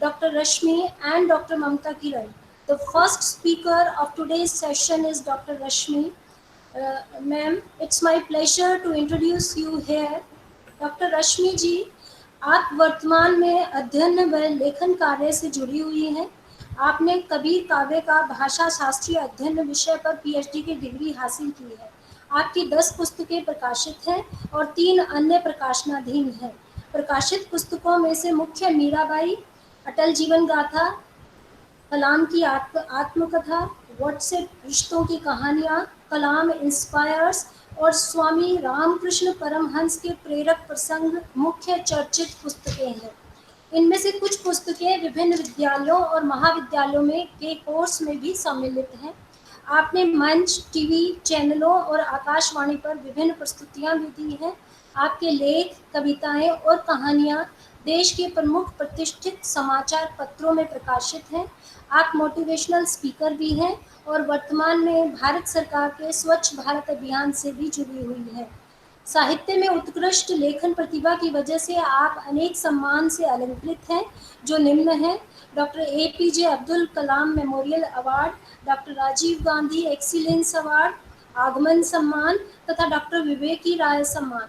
Dr. Rashmi and Dr. Mamta Kiran. The first speaker of today's session is Dr. Rashmi. Ma'am, it's my pleasure to introduce you here. Doctor Rashmi ji, आप वर्तमान में अध्ययन व लेखन कार्य से जुड़ी हुई हैं। आपने कबीर काव्य का भाषा शास्त्रीय अध्ययन विषय पर पीएचडी की डिग्री हासिल की है। आपकी 10 पुस्तकें प्रकाशित हैं और 3 अन्य प्रकाशनाधीन हैं। प्रकाशित पुस्तकों में से मुख्य मीराबाई, अटल जीवन गाथा, कलाम की आत्मकथा, व्हाट्सएप रिश्तों की कहानियाँ, कलाम इंस्पायर्स और स्वामी रामकृष्ण परमहंस के प्रेरक प्रसंग मुख्य चर्चित पुस्तकें हैं। इनमें से कुछ पुस्तकें विभिन्न विद्यालयों और महाविद्यालयों में के कोर्स में भी सम्मिलित हैं। आपने मंच, टीवी चैनलों और आकाशवाणी पर विभिन्न प्रस्तुतियां भी दी हैं। आपके लेख, कविताएं और कहानियां देश के प्रमुख प्रतिष्ठित समाचार पत्रों में प्रकाशित हैं। आप मोटिवेशनल स्पीकर भी हैं और वर्तमान में भारत सरकार के स्वच्छ भारत अभियान से भी जुड़ी हुई हैं। साहित्य में उत्कृष्ट लेखन प्रतिभा की वजह से आप अनेक सम्मान से अलंकृत हैं, जो निम्न हैं: doctor APJ Abdul Kalam memorial award, doctor Rajiv Gandhi excellence award, आगमन सम्मान तथा डॉक्टर विवेकी राय सम्मान।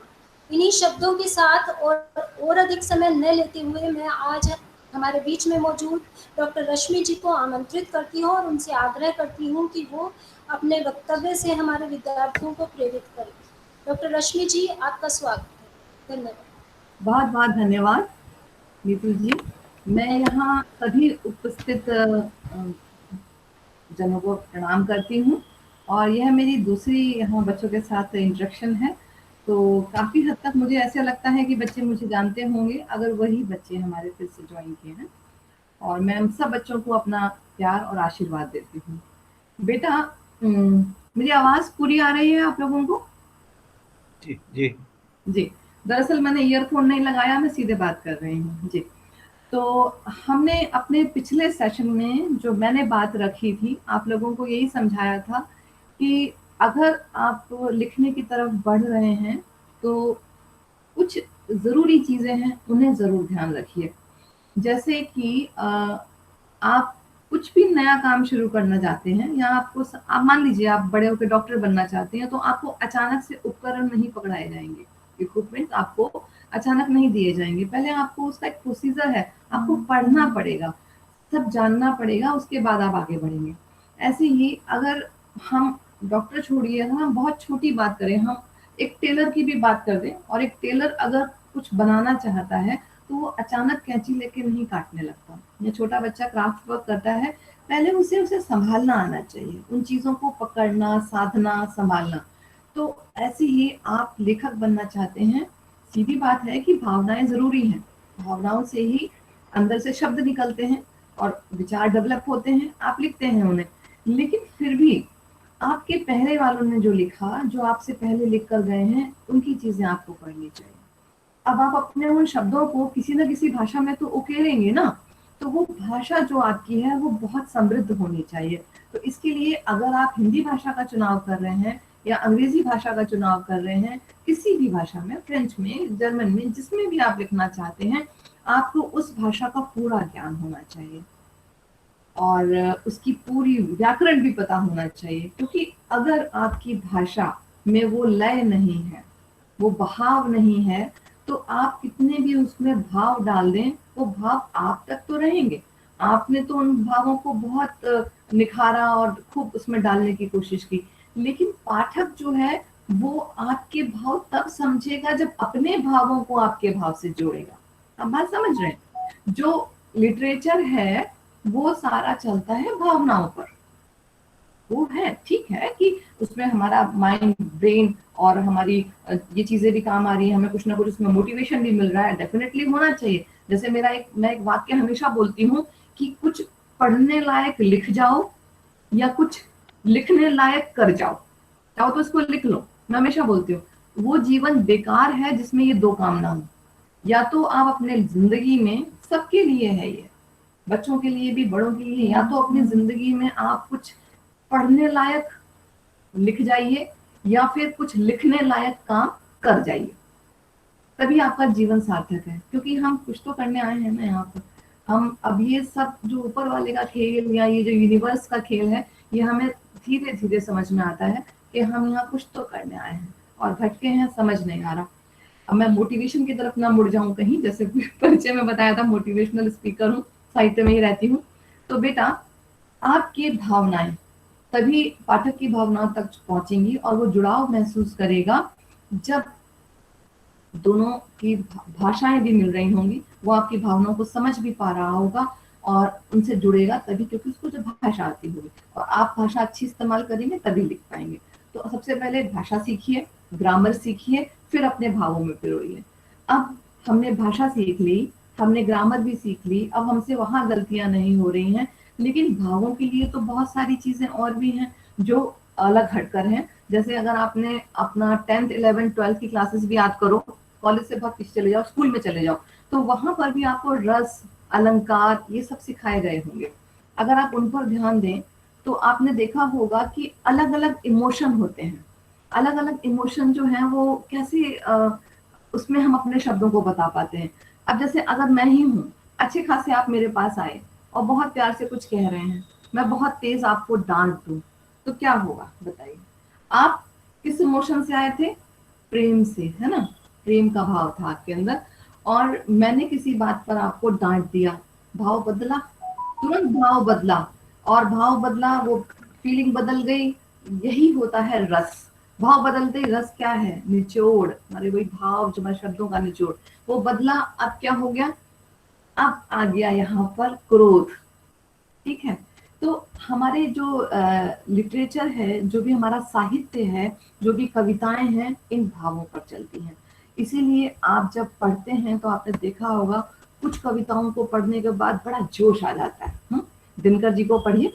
इन्हीं शब्दों के साथ और अधिक समय न लेते हुए मैं आज हमारे बीच में मौजूद डॉक्टर रश्मि जी को आमंत्रित करती हूँ और उनसे आग्रह करती हूँ कि वो अपने वक्तव्य से हमारे विद्यार्थियों को प्रेरित करें। डॉक्टर रश्मि जी, आपका स्वागत है। धन्यवाद। बहुत बहुत धन्यवाद नीतू जी। मैं यहाँ सभी उपस्थित जनों को प्रणाम करती हूँ और यह मेरी दूसरी यहाँ बच्चों के साथ इंटरेक्शन है। तो काफ़ी हद तक मुझे ऐसा लगता है कि बच्चे मुझे जानते होंगे अगर वही बच्चे हमारे फिर से ज्वाइन किए हैं, और मैं उन सब बच्चों को अपना प्यार और आशीर्वाद देती हूँ। बेटा, मेरी आवाज़ पूरी आ रही है आप लोगों को? जी जी जी। दरअसल मैंने ईयरफोन नहीं लगाया, मैं सीधे बात कर रही हूँ जी। तो हमने अपने पिछले सेशन में जो मैंने बात रखी थी, आप लोगों को यही समझाया था कि अगर आप लिखने की तरफ बढ़ रहे हैं तो कुछ ज़रूरी चीज़ें हैं, उन्हें ज़रूर ध्यान रखिए। जैसे कि आप कुछ भी नया काम शुरू करना चाहते हैं या आपको आप मान लीजिए आप बड़े होकर डॉक्टर बनना चाहते हैं, तो आपको अचानक से उपकरण नहीं पकड़ाए जाएंगे, इक्विपमेंट आपको अचानक नहीं दिए जाएंगे। पहले आपको उसका एक प्रोसीजर है, आपको पढ़ना पड़ेगा, सब जानना पड़ेगा, उसके बाद आप आगे बढ़ेंगे। ऐसे ही अगर हम डॉक्टर छोड़िए, हम बहुत छोटी बात करें, हम एक टेलर की भी बात कर दें, और एक टेलर अगर कुछ बनाना चाहता है तो वो अचानक कैंची लेके नहीं काटने लगता। या छोटा बच्चा क्राफ्ट वर्क करता है, पहले उसे संभालना आना चाहिए, उन चीज़ों को पकड़ना, साधना, संभालना। तो ऐसे ही आप लेखक बनना चाहते हैं, सीधी बात है कि भावनाएं ज़रूरी हैं। भावनाओं से ही अंदर से शब्द निकलते हैं और विचार डेवलप होते हैं, आप लिखते हैं उन्हें। लेकिन फिर भी आपके पहले वालों ने जो लिखा, जो आपसे पहले लिख कर गए हैं, उनकी चीज़ें आपको पढ़नी चाहिए। अब आप अपने उन शब्दों को किसी न किसी भाषा में तो उकेरेंगे ना, तो वो भाषा जो आपकी है वो बहुत समृद्ध होनी चाहिए। तो इसके लिए अगर आप हिंदी भाषा का चुनाव कर रहे हैं या अंग्रेजी भाषा का चुनाव कर रहे हैं, किसी भी भाषा में, फ्रेंच में, जर्मन में, जिसमें भी आप लिखना चाहते हैं, आपको उस भाषा का पूरा ज्ञान होना चाहिए और उसकी पूरी व्याकरण भी पता होना चाहिए। क्योंकि अगर आपकी भाषा में वो लय नहीं है, वो बहाव नहीं है, तो आप कितने भी उसमें भाव डाल दें, वो भाव आप तक तो रहेंगे। आपने तो उन भावों को बहुत निखारा और खूब उसमें डालने की कोशिश की, लेकिन पाठक जो है वो आपके भाव तब समझेगा जब अपने भावों को आपके भाव से जोड़ेगा। आप बात समझ रहे हैं? जो लिटरेचर है वो सारा चलता है भावनाओं पर। वो है, ठीक है कि उसमें हमारा माइंड, ब्रेन और हमारी ये चीजें भी काम आ रही है, हमें कुछ ना कुछ उसमें मोटिवेशन भी मिल रहा है, डेफिनेटली होना चाहिए। जैसे मैं एक वाक्य हमेशा बोलती हूँ कि कुछ पढ़ने लायक लिख जाओ या कुछ लिखने लायक कर जाओ, चाहो तो इसको लिख लो। मैं हमेशा बोलती हूँ वो जीवन बेकार है जिसमें ये दो काम ना हो। या तो आप अपने जिंदगी में, सबके लिए है ये, बच्चों के लिए भी, बड़ों के लिए, या तो अपनी जिंदगी में आप कुछ पढ़ने लायक लिख जाइए या फिर कुछ लिखने लायक काम कर जाइए, तभी आपका जीवन सार्थक है। क्योंकि हम कुछ तो करने आए हैं ना यहाँ पर। हम अब ये सब जो ऊपर वाले का खेल या ये जो यूनिवर्स का खेल है, ये हमें धीरे धीरे समझ में आता है कि हम यहाँ कुछ तो करने आए हैं और भटके हैं, समझ नहीं आ रहा। अब मैं मोटिवेशन की तरफ ना मुड़ जाऊं कहीं, जैसे परिचय में बताया था मोटिवेशनल स्पीकर हूँ, साहित्य में ही रहती हूँ। तो बेटा, आपकी भावनाएं तभी पाठक की भावनाओं तक पहुंचेंगी और वो जुड़ाव महसूस करेगा जब दोनों की भाषाएं भी मिल रही होंगी, वो आपकी भावनाओं को समझ भी पा रहा होगा और उनसे जुड़ेगा तभी, क्योंकि उसको जो भाषा आती होगी और आप भाषा अच्छी इस्तेमाल करेंगे तभी लिख पाएंगे। तो सबसे पहले भाषा सीखिए, ग्रामर सीखिए, फिर अपने भावों में पिरोइए। अब हमने भाषा सीख ली, हमने ग्रामर भी सीख ली, अब हमसे वहां गलतियां नहीं हो रही हैं, लेकिन भावों के लिए तो बहुत सारी चीजें और भी हैं जो अलग हटकर हैं। जैसे अगर आपने अपना 10th 11th 12th की क्लासेस भी याद करो, कॉलेज से बहुत पीछे चले जाओ, स्कूल में चले जाओ, तो वहां पर भी आपको रस, अलंकार, ये सब सिखाए गए होंगे। अगर आप उन पर ध्यान दें तो आपने देखा होगा कि अलग अलग इमोशन होते हैं। अलग अलग इमोशन जो है वो कैसे उसमें हम अपने शब्दों को बता पाते हैं। अब जैसे अगर मैं ही हूँ, अच्छे खासे आप मेरे पास आए और बहुत प्यार से कुछ कह रहे हैं, मैं बहुत तेज आपको डांट दूं, तो क्या होगा बताइए? आप किस इमोशन से आए थे? प्रेम से, है ना? प्रेम का भाव था आपके अंदर, और मैंने किसी बात पर आपको डांट दिया, भाव बदला, तुरंत भाव बदला, और भाव बदला, वो फीलिंग बदल गई। यही होता है रस। भाव बदलते ही रस क्या है? निचोड़, हमारे वही भाव जो हमारे शब्दों का निचोड़, वो बदला। अब क्या हो गया? अब आ गया यहाँ पर क्रोध। ठीक है, तो हमारे जो लिटरेचर है, जो भी हमारा साहित्य है, जो भी कविताएं हैं, इन भावों पर चलती हैं। इसीलिए आप जब पढ़ते हैं तो आपने देखा होगा कुछ कविताओं को पढ़ने के बाद बड़ा जोश आ जाता है। दिनकर जी को पढ़िए,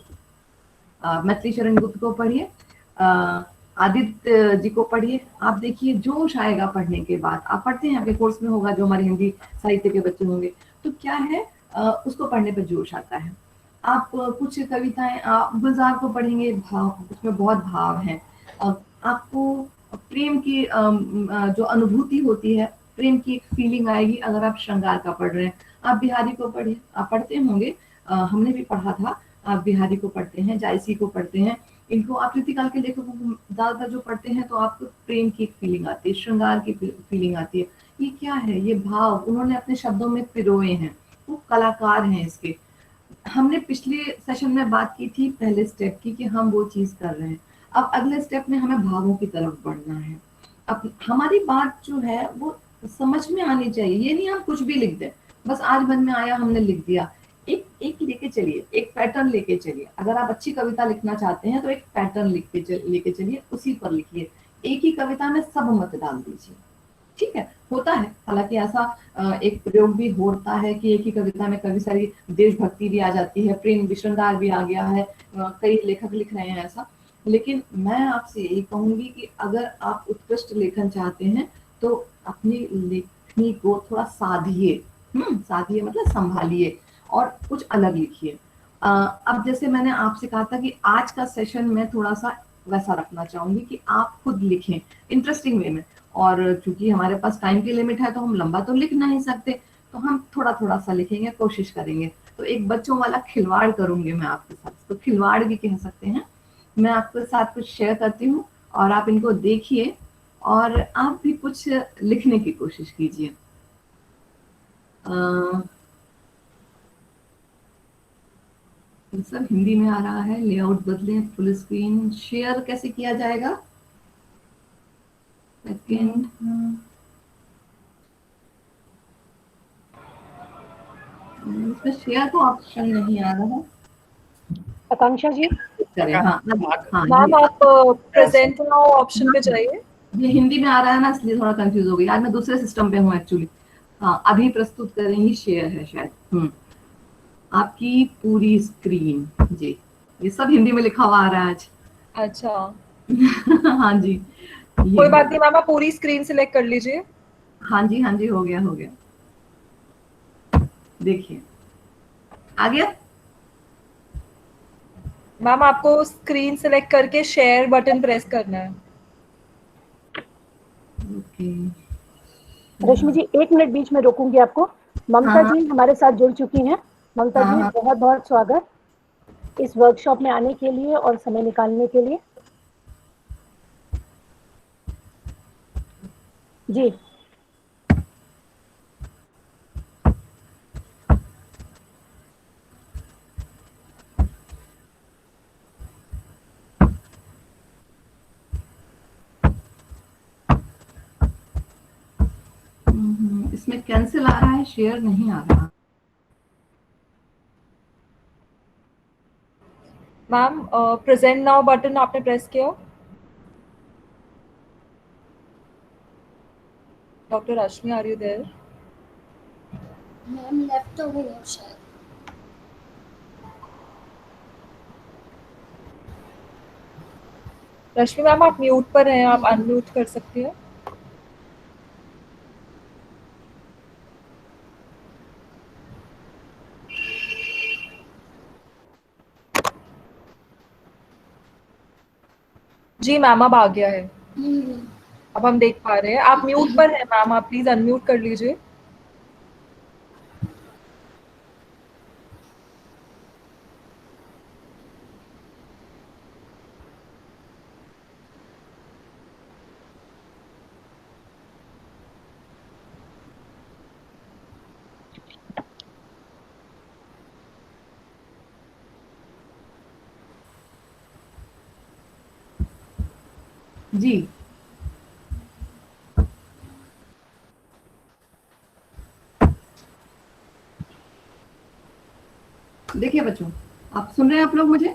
मैथिली शरण गुप्त को पढ़िए, आदित्य जी को पढ़िए, आप देखिए जोश आएगा पढ़ने के बाद। आप पढ़ते हैं, आपके कोर्स में होगा, जो हमारे हिंदी साहित्य के बच्चे होंगे, तो क्या है, उसको पढ़ने पर जोश आता है। आप कुछ कविताएं गुलजार को पढ़ेंगे, भाव, उसमें बहुत भाव है। आपको प्रेम की जो अनुभूति होती है, प्रेम की एक फीलिंग आएगी अगर आप श्रृंगार का पढ़ रहे हैं। आप बिहारी को पढ़िए, आप पढ़ते होंगे, हमने भी पढ़ा था। आप बिहारी को पढ़ते हैं, जायसी को पढ़ते हैं, इनको आप रीतिकाल के लेखकों को ज्यादातर जो पढ़ते हैं, तो आपको प्रेम की एक फीलिंग आती है, श्रृंगार की फीलिंग आती है। ये क्या है? ये भाव उन्होंने अपने शब्दों में पिरोए हैं, वो कलाकार हैं इसके। हमने पिछले सेशन में बात की थी पहले स्टेप की, कि हम वो चीज कर रहे हैं। अब अगले स्टेप में हमें भावों की तरफ बढ़ना है। अब हमारी बात जो है वो समझ में आनी चाहिए। ये नहीं हम कुछ भी लिख दें, बस आज मन में आया हमने लिख दिया। एक एक लेके चलिए, एक पैटर्न लेके चलिए। अगर आप अच्छी कविता लिखना चाहते हैं तो एक पैटर्न लेके चलिए, उसी पर लिखिए। एक ही कविता में सब मत डाल दीजिए। ठीक है, होता है हालांकि ऐसा एक प्रयोग भी होता है कि एक ही कविता में कभी सारी देशभक्ति भी आ जाती है, प्रेम विश्रृंगार भी आ गया है, कई लेखक लिख रहे हैं ऐसा। लेकिन मैं आपसे यही कहूंगी कि अगर आप उत्कृष्ट लेखन चाहते हैं तो अपनी लेखनी को थोड़ा साधिए। साधिए मतलब संभालिए और कुछ अलग लिखिए। अब जैसे मैंने आपसे कहा था कि आज का सेशन मैं थोड़ा सा वैसा रखना चाहूंगी कि आप खुद लिखें इंटरेस्टिंग वे में, और चूंकि हमारे पास टाइम की लिमिट है तो हम लंबा तो लिख नहीं सकते, तो हम थोड़ा थोड़ा सा लिखेंगे, कोशिश करेंगे। तो एक बच्चों वाला खिलवाड़ करूंगी मैं आपके साथ, तो खिलवाड़ भी कह सकते हैं। मैं आपके साथ कुछ शेयर करती हूँ और आप इनको देखिए और आप भी कुछ लिखने की कोशिश कीजिए। सब हिंदी में आ रहा है, लेआउट बदले, फुल स्क्रीन शेयर कैसे किया जाएगा? सेकेंड, इसमें शेयर को ऑप्शन नहीं आ रहा है। आकांक्षा जी, करें, हाँ हाँ, मैम आप प्रेजेंट नाउ ऑप्शन पे जाइए। ये हिंदी में आ रहा है ना, इसलिए थोड़ा कंफ्यूज हो गई। आज मैं दूसरे सिस्टम पे हूँ एक्चुअली। हाँ, अभी प्रस्तुत करेंगी, शेयर है शायद। आपकी पूरी स्क्रीन जी, ये सब हिंदी में लिखा हुआ आ रहा है आज। अच्छा हाँ जी, कोई बात नहीं मैम, आप पूरी स्क्रीन सिलेक्ट कर लीजिए। हाँ जी, हाँ जी, हो गया हो गया। देखिए आ गया। मैम आपको स्क्रीन सिलेक्ट करके शेयर बटन प्रेस करना है। ओके, रश्मि जी 1 मिनट बीच में रोकूंगी आपको। ममता जी हमारे साथ जुड़ चुकी हैं, ममता हाँ, जी, हाँ। बहुत बहुत स्वागत इस वर्कशॉप में आने के लिए और समय निकालने के लिए। जी। इसमें कैंसिल आ रहा है, शेयर नहीं आ रहा। मैम प्रेजेंट नाउ बटन आपने प्रेस किया? Doctor Rashmi, are you there? Ma'am left हो गई है शायद। रश्मि मैम, आप म्यूट पर हैं, आप अनम्यूट कर सकती हैं। जी मैम, अब आ गया है, अब हम देख पा रहे हैं। आप म्यूट पर हैं मैम, आप प्लीज अनम्यूट कर लीजिए। जी। देखिए बच्चों, आप सुन रहे हैं आप लोग मुझे?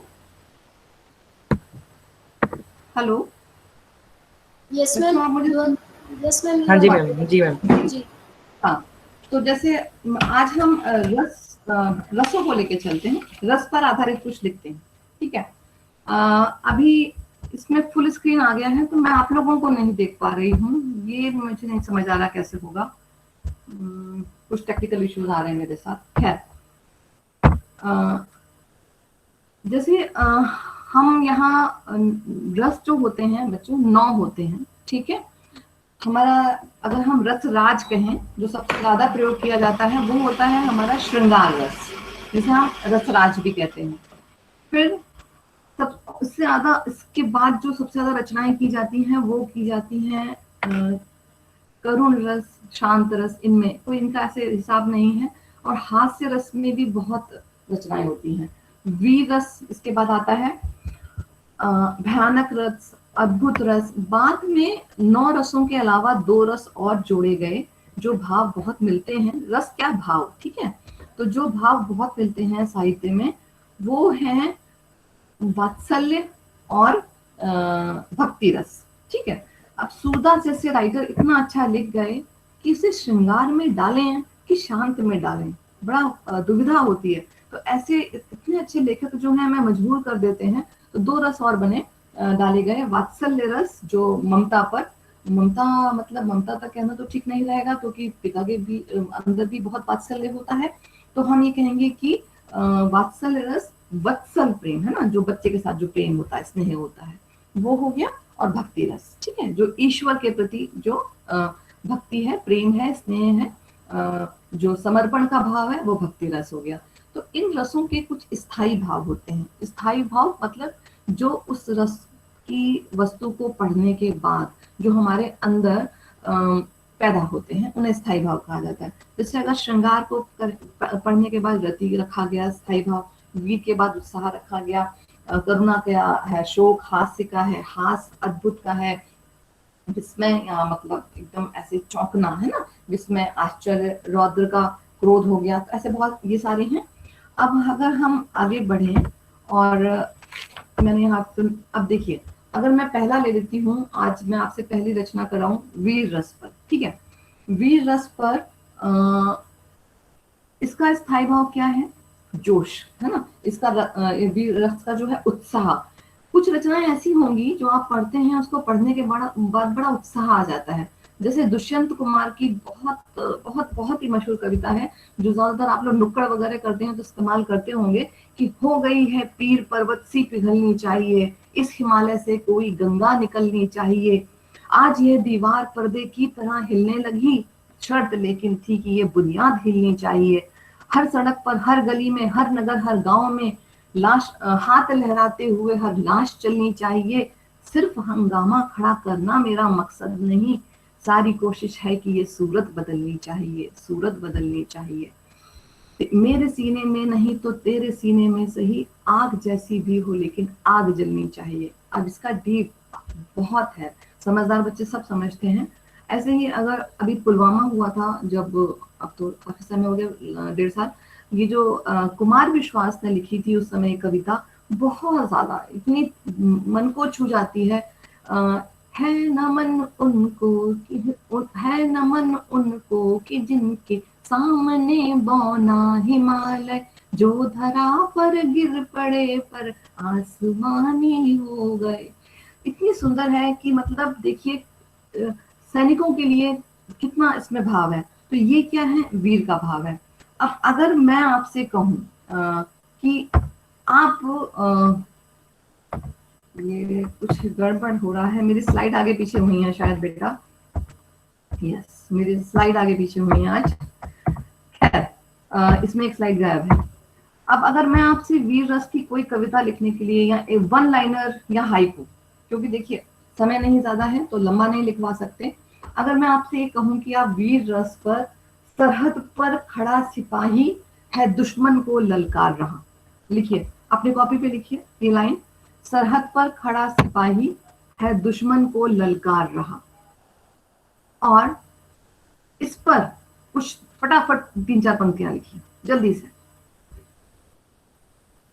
हेलो यस बच्चों, मैम, आप मुझे यस मैम। हाँ जी मैम, जी मैम। जी। हाँ, तो जैसे आज हम रसों को लेके चलते हैं, रस पर आधारित कुछ लिखते हैं, ठीक है। अभी इसमें फुल स्क्रीन आ गया है, तो मैं आप लोगों को नहीं देख पा रही हूँ, ये मुझे नहीं समझ आ रहा कैसे होगा। कुछ टेक्निकल इश्यूज आ रहे हैं मेरे साथ। खैर, जैसे हम यहाँ रस जो होते हैं बच्चों, 9 होते हैं, ठीक है। हमारा अगर हम रस राज कहें, जो सबसे ज्यादा प्रयोग किया जाता है वो होता है हमारा श्रृंगार रस, जिसे हम रसराज भी कहते हैं। फिर सब उससे ज्यादा इसके बाद जो सबसे ज्यादा रचनाएं की जाती हैं वो की जाती हैं करुण रस, शांत रस, इनमें कोई इनका ऐसे हिसाब नहीं है। और हास्य रस में भी बहुत रचनाएं होती हैं। वीर रस इसके बाद आता है, भयानक रस, अद्भुत रस। बाद में 9 रसों के अलावा 2 रस और जोड़े गए जो भाव बहुत मिलते हैं। रस क्या, भाव, ठीक है। तो जो भाव बहुत मिलते हैं साहित्य में वो है वात्सल्य और भक्ति रस, ठीक है। अब सूरदास जैसे राइटर इतना अच्छा लिख गए कि इसे श्रृंगार में डालें कि शांत में डालें, बड़ा दुविधा होती है। तो ऐसे इतने अच्छे लेखक जो हैं हमें मजबूर कर देते हैं। तो 2 रस और बने, डाले गए। वात्सल्य रस जो ममता पर, ममता मतलब ममता तक कहना तो ठीक नहीं रहेगा, क्योंकि पिता के भी अंदर भी बहुत वात्सल्य होता है। तो हम ये कहेंगे कि वात्सल्य रस, वत्सल प्रेम है ना, जो बच्चे के साथ जो प्रेम होता है, स्नेह होता है, वो हो गया। और भक्ति रस, ठीक है, जो ईश्वर के प्रति जो भक्ति है, प्रेम है, स्नेह है, जो समर्पण का भाव है, वो भक्ति रस हो गया। तो इन रसों के कुछ स्थायी भाव होते हैं। स्थायी भाव मतलब जो उस रस की वस्तु को पढ़ने के बाद जो हमारे अंदर पैदा होते हैं, उन्हें स्थायी भाव कहा जाता है। जैसे अगर श्रृंगार को पढ़ने के बाद रति रखा गया, स्थायी भाव। वीर के बाद उत्साह रखा गया, करुणा का है, शोक, हास्य का है, हास अद्भुत का है, विस्मय मतलब एकदम ऐसे चौंकना है ना, विस्मय, आश्चर्य, रौद्र का क्रोध हो गया। तो ऐसे बहुत ये सारे हैं। अब अगर हम आगे बढ़े और मैंने यहाँ अब देखिए, अगर मैं पहला ले लेती हूँ, आज मैं आपसे पहली रचना कर रहा हूँ वीर रस पर, ठीक है। वीर रस पर इसका स्थायी भाव क्या है, जोश, है ना। इसका वीर रस का जो है उत्साह। कुछ रचनाएं ऐसी होंगी जो आप पढ़ते हैं, उसको पढ़ने के बाद बड़ा उत्साह आ जाता है। जैसे दुष्यंत कुमार की बहुत बहुत बहुत ही मशहूर कविता है, जो ज्यादातर आप लोग नुक्कड़ वगैरह करते हैं तो इस्तेमाल करते होंगे, कि हो गई है पीर पर्वत सी पिघलनी चाहिए, इस हिमालय से कोई गंगा निकलनी चाहिए, आज ये दीवार पर्दे की तरह हिलने लगी, शर्त लेकिन थी कि ये बुनियाद हिलनी चाहिए, हर सड़क पर, हर गली में, हर नगर, हर गांव में लाश, हाथ लहराते हुए हर लाश चलनी चाहिए। सिर्फ हंगामा खड़ा करना मेरा मकसद नहीं, सारी कोशिश है कि ये सूरत बदलनी चाहिए, सूरत बदलनी चाहिए। मेरे सीने में नहीं तो तेरे सीने में सही, आग जैसी भी हो लेकिन आग जलनी चाहिए। अब इसका डीप बहुत है, समझदार बच्चे सब समझते हैं। ऐसे ही अगर अभी पुलवामा हुआ था, जब अब तो काफी समय हो गया, 1.5 साल, ये जो कुमार विश्वास ने लिखी थी उस समय कविता, बहुत ज्यादा इतनी मन को छू जाती है। है नमन उनको है नमन उनको कि जिनके सामने बौना हिमालय, जो धरा पर गिर पड़े पर आसमानी हो गए। इतनी सुंदर है कि मतलब देखिए सैनिकों के लिए कितना इसमें भाव है। तो ये क्या है, वीर का भाव है। अब अगर मैं आपसे कहूं कि आप ये कुछ गड़बड़ हो रहा है, मेरी स्लाइड आगे पीछे हुई है शायद बेटा, यस मेरी स्लाइड आगे पीछे हुई है आज, खैर इसमें एक स्लाइड गायब है। अब अगर मैं आपसे वीर रस की कोई कविता लिखने के लिए, या वन लाइनर या हाइकू, क्योंकि देखिए समय नहीं ज्यादा है तो लंबा नहीं लिखवा सकते, अगर मैं आपसे ये कहूं कि आप वीर रस पर, सरहद पर खड़ा सिपाही है दुश्मन को ललकार रहा, लिखिए अपनी कॉपी पे लिखिए ये लाइन, सरहद पर खड़ा सिपाही है दुश्मन को ललकार रहा। और इस पर कुछ फटाफट 3-4 पंक्तियां लिखिए जल्दी से।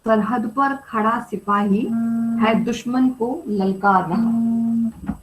सरहद पर खड़ा सिपाही है दुश्मन को ललकार रहा।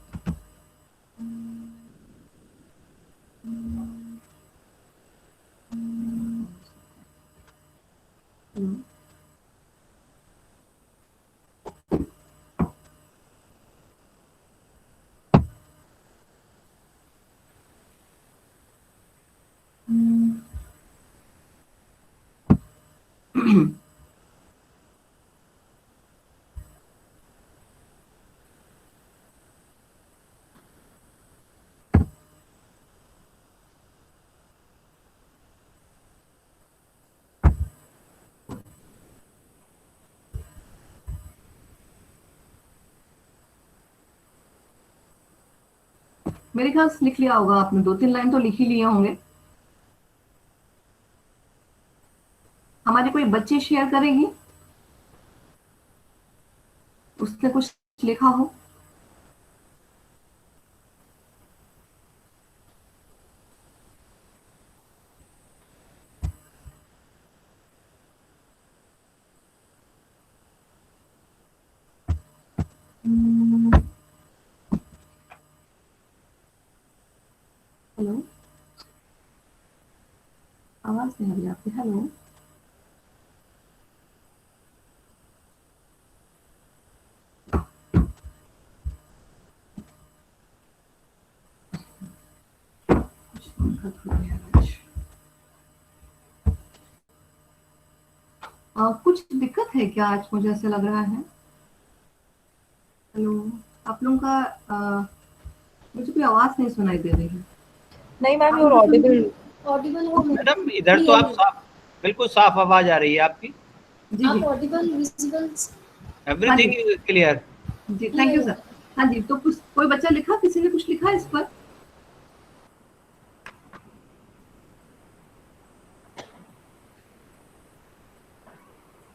मेरे ख्याल से लिख लिया होगा आपने, 2-3 लाइन तो लिख ही लिए होंगे। हमारे कोई बच्चे शेयर करेगी, उसने कुछ लिखा हो? हेलो, आवाज नहीं आ रही आपकी, हेलो। कुछ दिक्कत है क्या आज, मुझे ऐसा लग रहा है। हेलो, आप लोगों का मुझे कोई आवाज नहीं सुनाई दे रही है। नहीं ma'am, you are audible. Audible हो मैडम इधर तो आप साफ, बिल्कुल साफ आवाज आ रही है आपकी। जी आप जी, audible, visible, everything is clear. जी थैंक यू सर। हाँ जी, तो कुछ कोई बच्चा लिखा, किसी ने कुछ लिखा इस पर?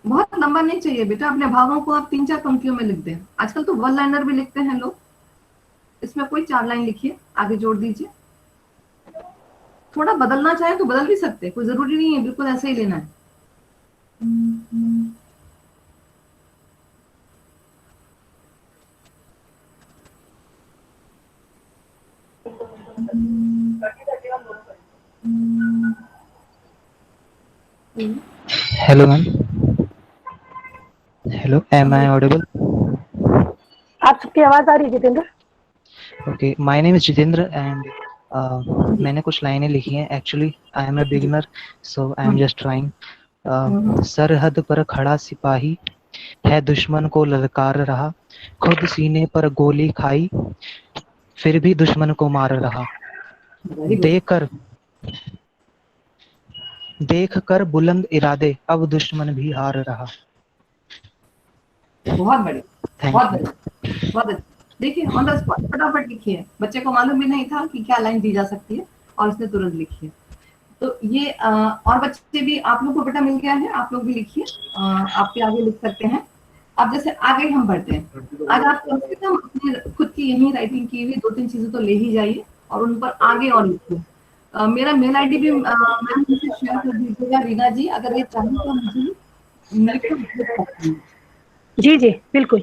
बहुत लंबा नहीं चाहिए बेटा, अपने भावों को आप 3-4 पंक्तियों में लिख दें। आजकल तो वन लाइनर भी लिखते हैं लोग, इसमें कोई 4 लाइन लिखिए, आगे जोड़ दीजिए। थोड़ा बदलना चाहे तो बदल भी सकते हैं, कोई जरूरी नहीं है बिल्कुल ऐसे ही लेना है। Hello, ma'am. Hello, am I audible? आप सबकी आवाज आ रही है Jitendra? Okay, my name is Jitendra and मैंने कुछ लाइनें लिखी हैं. Actually, I am a beginner, so I am just trying. सरहद पर खड़ा सिपाही है दुश्मन को ललकार रहा, खुद सीने पर गोली खाई फिर भी दुश्मन को मार रहा, देकर देख कर बुलंद इरादे अब दुश्मन भी हार रहा। बहुत बढ़िया, थैंक बहुत यू। बढ़िया, बहुत अच्छा। देखिए ऑन द स्पॉट फटाफट लिखिए, बच्चे को मालूम भी नहीं था कि क्या लाइन दी जा सकती है और उसने तुरंत लिखी है। तो ये और बच्चे भी, आप लोग को बेटा मिल गया है, आप लोग भी लिखिए, आपके आगे लिख सकते हैं। अब जैसे आगे हम बढ़ते हैं, आज आप कम से कम अपनी खुद की यही राइटिंग की हुई 2-3 चीजें तो ले ही जाइए और उन पर आगे और लिखिए। मेरा मेल आईडी भी मैम मुझसे शेयर कर दीजिएगा रीना जी, अगर ये चाहें तो मुझे लिख कर भेज सकती हैं। जी जी बिल्कुल।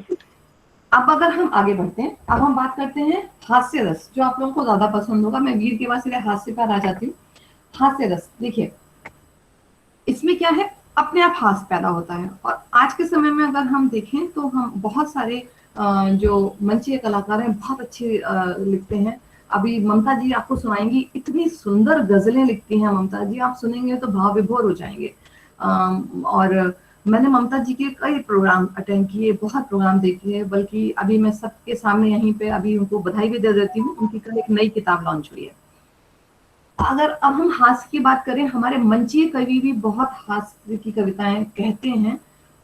अब अगर हम आगे बढ़ते हैं, अब हम बात करते हैं हास्य रस, जो आप लोगों को ज्यादा पसंद होगा। मैं वीर के बाद सीधे हास्य पर आ जाती हूँ। हास्य रस देखिए, इसमें क्या है, अपने आप हास्य पैदा होता है। और आज के समय में अगर हम देखें तो हम बहुत सारे जो मंचीय कलाकार हैं बहुत अच्छे लिखते हैं। अभी ममता जी आपको सुनाएंगी, इतनी सुंदर गजलें लिखती हैं ममता जी, आप सुनेंगे तो भाव विभोर हो जाएंगे। और मैंने ममता जी के कई प्रोग्राम अटेंड किए, बहुत प्रोग्राम देखे, बल्कि अभी मैं सबके सामने यहीं पे अभी उनको बधाई भी दे देती हूँ, उनकी कल एक नई किताब लॉन्च हुई है। अगर अब हम हास्य की बात करें, हमारे मंचीय कवि भी बहुत हास्य की कविताएं कहते हैं।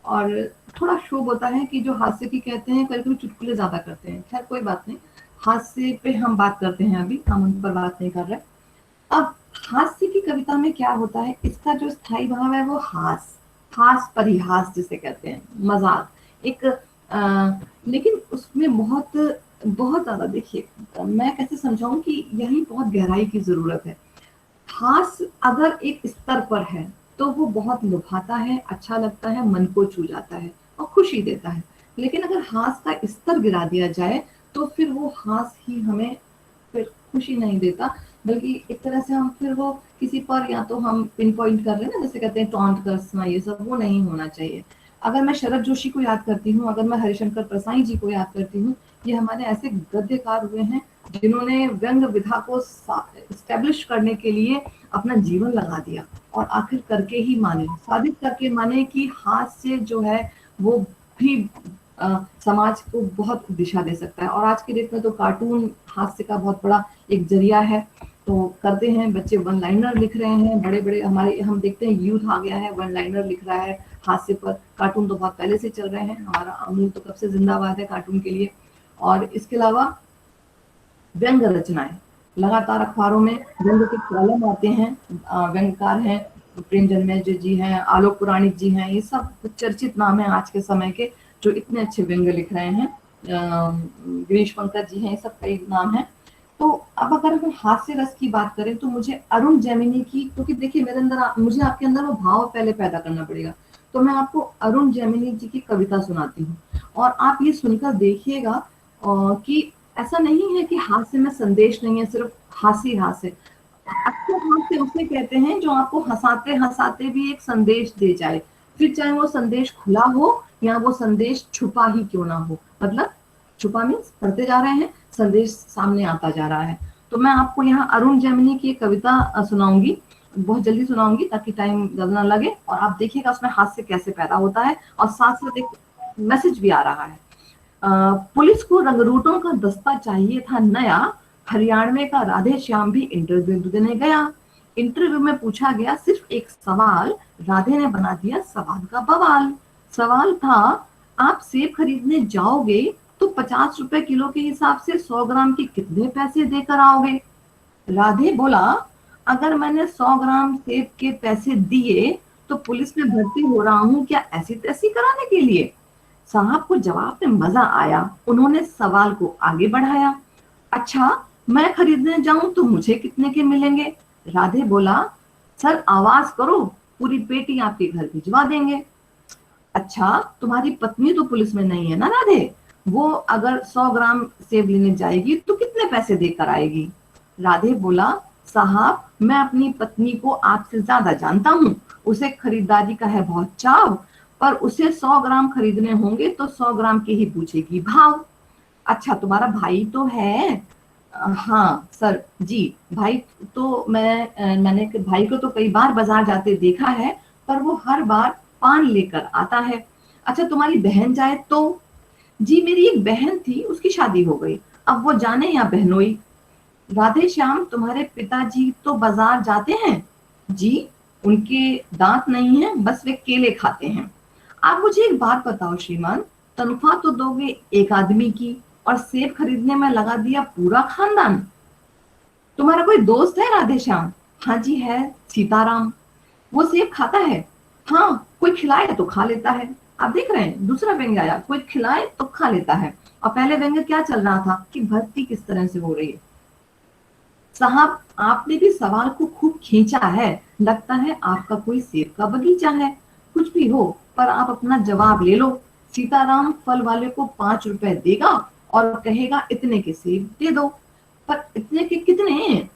और थोड़ा शोक होता है कि जो हास्य की कहते हैं कभी कभी चुटकुले ज्यादा करते हैं। खैर कोई बात नहीं, हास्य पे हम बात करते हैं, अभी हम उन पर बात नहीं कर रहे। अब हास्य की कविता में क्या होता है, इसका जो स्थायी भाव है वो हास परिहास जिसे कहते हैं, मजाक एक लेकिन उसमें बहुत बहुत ज्यादा, देखिए मैं कैसे समझाऊं कि यही बहुत गहराई की जरूरत है। हास अगर एक स्तर पर है तो वो बहुत लुभाता है, अच्छा लगता है, मन को छू जाता है और खुशी देता है। लेकिन अगर हास का स्तर गिरा दिया जाए तो फिर वो हास ही हमें फिर खुशी नहीं देता, बल्कि एक तरह से हम फिर वो किसी पर या तो हम पिन पॉइंट कर रहे हैं ना, जैसे कहते हैं टॉन्ट करना, ये सब वो नहीं होना चाहिए। अगर मैं शरद जोशी को याद करती हूँ, अगर मैं हरिशंकर प्रसाई जी को याद करती हूँ, ये हमारे ऐसे गद्यकार हुए हैं जिन्होंने व्यंग विधा को स्टैब्लिश करने के लिए अपना जीवन लगा दिया और आखिर करके ही माने, साबित करके माने कि हास्य जो है वो भी समाज को बहुत दिशा दे सकता है। और आज के डेट में तो कार्टून हास्य का बहुत बड़ा एक जरिया है, तो करते हैं बच्चे, वन लाइनर लिख रहे हैं, बड़े बड़े हमारे, हम देखते हैं यूथ आ गया है, वन लाइनर लिख रहा है हास्य पर। कार्टून तो बहुत पहले से चल रहे हैं, हमारा अमूल तो कब से जिंदाबाद है कार्टून के लिए। और इसके अलावा व्यंग रचनाएं लगातार अखबारों में व्यंग के कॉलम आते हैं, व्यंगकार हैं प्रेम जन्मेजय जी हैं, आलोक पुराणिक जी हैं, ये सब चर्चित नाम है आज के समय के जो इतने अच्छे व्यंग लिख रहे हैं। गिरीश पंकज जी हैं, ये सब कई नाम हैं। तो अब अगर हम हास्य रस की बात करें तो मुझे अरुण जैमिनी की, क्योंकि देखिए मेरे अंदर, मुझे आपके अंदर वो भाव पहले पैदा करना पड़ेगा, तो मैं आपको अरुण जैमिनी जी की कविता सुनाती हूँ और आप ये सुनकर देखिएगा कि ऐसा नहीं है कि हास्य में संदेश नहीं है, सिर्फ हास्य हास्य। अच्छे हास्य उसे कहते हैं जो आपको हंसाते हंसाते भी एक संदेश दे जाए, फिर चाहे वो संदेश खुला हो या वो संदेश छुपा ही क्यों ना हो। मतलब छुपा मीन्स पढ़ते जा रहे हैं, संदेश सामने आता जा रहा है। तो मैं आपको यहाँ अरुण जैमिनी की एक कविता सुनाऊंगी, बहुत जल्दी सुनाऊंगी ताकि टाइम ज्यादा ना लगे, और आप देखिएगा उसमें हास्य कैसे पैदा होता है और साथ साथ एक मैसेज भी आ रहा है। पुलिस को रंगरूटों का दस्ता चाहिए था नया, हरियाणवे का राधे श्याम भी इंटरव्यू देने गया। इंटरव्यू में पूछा गया सिर्फ एक सवाल, राधे ने बना दिया सवाल का बवाल। सवाल था, आप सेब खरीदने जाओगे तो 50 रुपए किलो के हिसाब से 100 ग्राम के कितने पैसे देकर आओगे? राधे बोला, अगर मैंने 100 ग्राम सेब के पैसे दिए तो पुलिस में भर्ती हो रहा हूँ क्या ऐसी तैसी कराने के लिए? साहब को जवाब में मजा आया, उन्होंने सवाल को आगे बढ़ाया, अच्छा मैं खरीदने जाऊं तो मुझे कितने के मिलेंगे? राधे बोला, सर आवाज करो, पूरी पेटी आपके घर भिजवा देंगे। अच्छा तुम्हारी पत्नी तो पुलिस में नहीं है ना राधे, वो अगर 100 ग्राम सेब लेने जाएगी तो कितने पैसे देकर आएगी? राधे बोला, साहब मैं अपनी पत्नी को आपसे ज्यादा जानता हूँ, उसे खरीदारी का है बहुत चाव, पर उसे 100 ग्राम खरीदने होंगे तो 100 ग्राम के ही पूछेगी भाव। अच्छा तुम्हारा भाई तो है? हाँ सर जी, भाई तो मैंने भाई को तो कई बार बाजार जाते देखा है, पर वो हर बार पान लेकर आता है। अच्छा तुम्हारी बहन जाए तो? जी मेरी एक बहन थी, उसकी शादी हो गई, अब वो जाने या बहनोई। राधे श्याम तुम्हारे पिताजी तो बाजार जाते हैं? जी उनके दांत नहीं है, बस वे केले खाते हैं। आप मुझे एक बात बताओ श्रीमान, तनख्वाह तो दोगे एक आदमी की और सेब खरीदने में लगा दिया पूरा खानदान। तुम्हारा कोई दोस्त है राधेश्याम? हाँ जी है, सीताराम। वो सेब खाता है? हाँ, कोई खिलाए तो खा लेता है। आप देख रहे हैं, दूसरा व्यंग्य आया, कोई खिलाए तो खा लेता है। और पहले व्यंग्य क्या चल रहा था कि भक्ति किस तरह से हो रही है। साहब, आपने भी सवाल को खूब खींचा है, लगता है आपका कोई सेब का बगीचा है। कुछ भी हो, पर आप अपना जवाब ले लो। सीताराम फल वाले को 5 रुपए देगा और कहेगा इतने के सेब दे दो। पर इतने के कितने?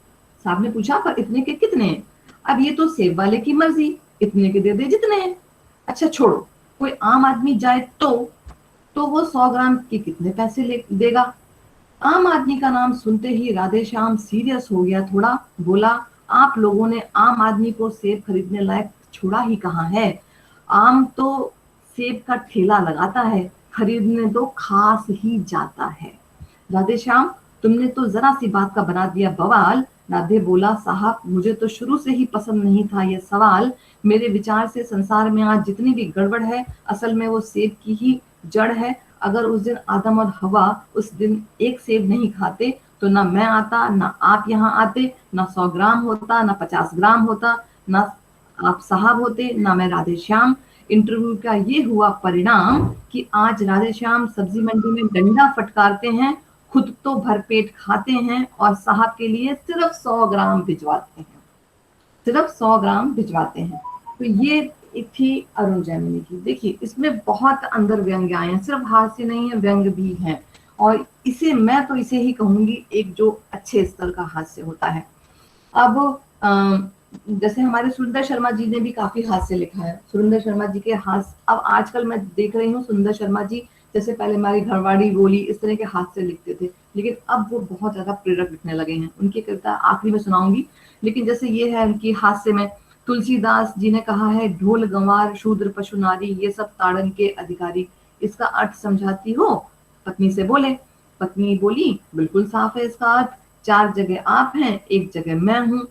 साहब ने पूछा, पर इतने के कितने? अब ये तो सेब वाले की मर्जी, इतने के दे दे जितने। अच्छा छोड़ो, कोई आम आदमी जाए तो वो 100 ग्राम के कितने पैसे देगा? आम आदमी का नाम सुनते ही राधेश्याम सीरियस हो गया थोड़ा, बोला, आप लोगों ने आम आदमी को सेब खरीदने लायक छोड़ा ही कहाँ है। आम तो सेब का ठेला लगाता है, खरीदने तो खास ही जाता है। राधेश्याम, तुमने तो जरा सी बात का बना दिया बवाल। राधे बोला, साहब मुझे तो शुरू से ही पसंद नहीं था ये सवाल। मेरे विचार से संसार में आज जितनी भी गड़बड़ है, असल में वो सेब की ही जड़ है। अगर उस दिन आदम और हवा उस दिन एक सेब नहीं खाते तो ना मैं आता, ना आप यहाँ आते, ना 100 ग्राम होता, ना 50 ग्राम होता, ना आप साहब होते, ना मैं राधेश्याम। इंटरव्यू का ये हुआ परिणाम कि आज राधेश्याम सब्जी मंडी में डंडा फटकारते हैं, खुद तो भरपेट खाते हैं और साहब के लिए सिर्फ 100 ग्राम भिजवाते हैं, सिर्फ 100 ग्राम भिजवाते हैं। तो ये एक थी अरुण जैमिनी की। देखिए, इसमें बहुत अंदर व्यंग्य आए हैं, सिर्फ हास्य नहीं है, व्यंग्य भी है। और इसे मैं तो इसे ही कहूंगी एक जो अच्छे स्तर का हास्य होता है। अब जैसे हमारे सुरेंद्र शर्मा जी ने भी काफी हास्य लिखा है। सुरेंद्र शर्मा जी के हास्य, अब आजकल मैं देख रही हूँ सुरेंद्र शर्मा जी, जैसे पहले हमारी घरवाड़ी बोली इस तरह के हास्य लिखते थे, लेकिन अब वो बहुत ज्यादा प्रेरक लिखने लगे हैं। उनकी कविता आखिरी में सुनाऊंगी, लेकिन जैसे ये है उनकी हास्य में, तुलसीदास जी ने कहा है, ढोल गंवार शूद्र पशु नारी ये सब ताड़न के अधिकारी। इसका अर्थ समझाती हो? पत्नी से बोले। पत्नी बोली, बिल्कुल साफ है इसका अर्थ, 4 जगह आप हैं, 1 जगह मैं हूँ।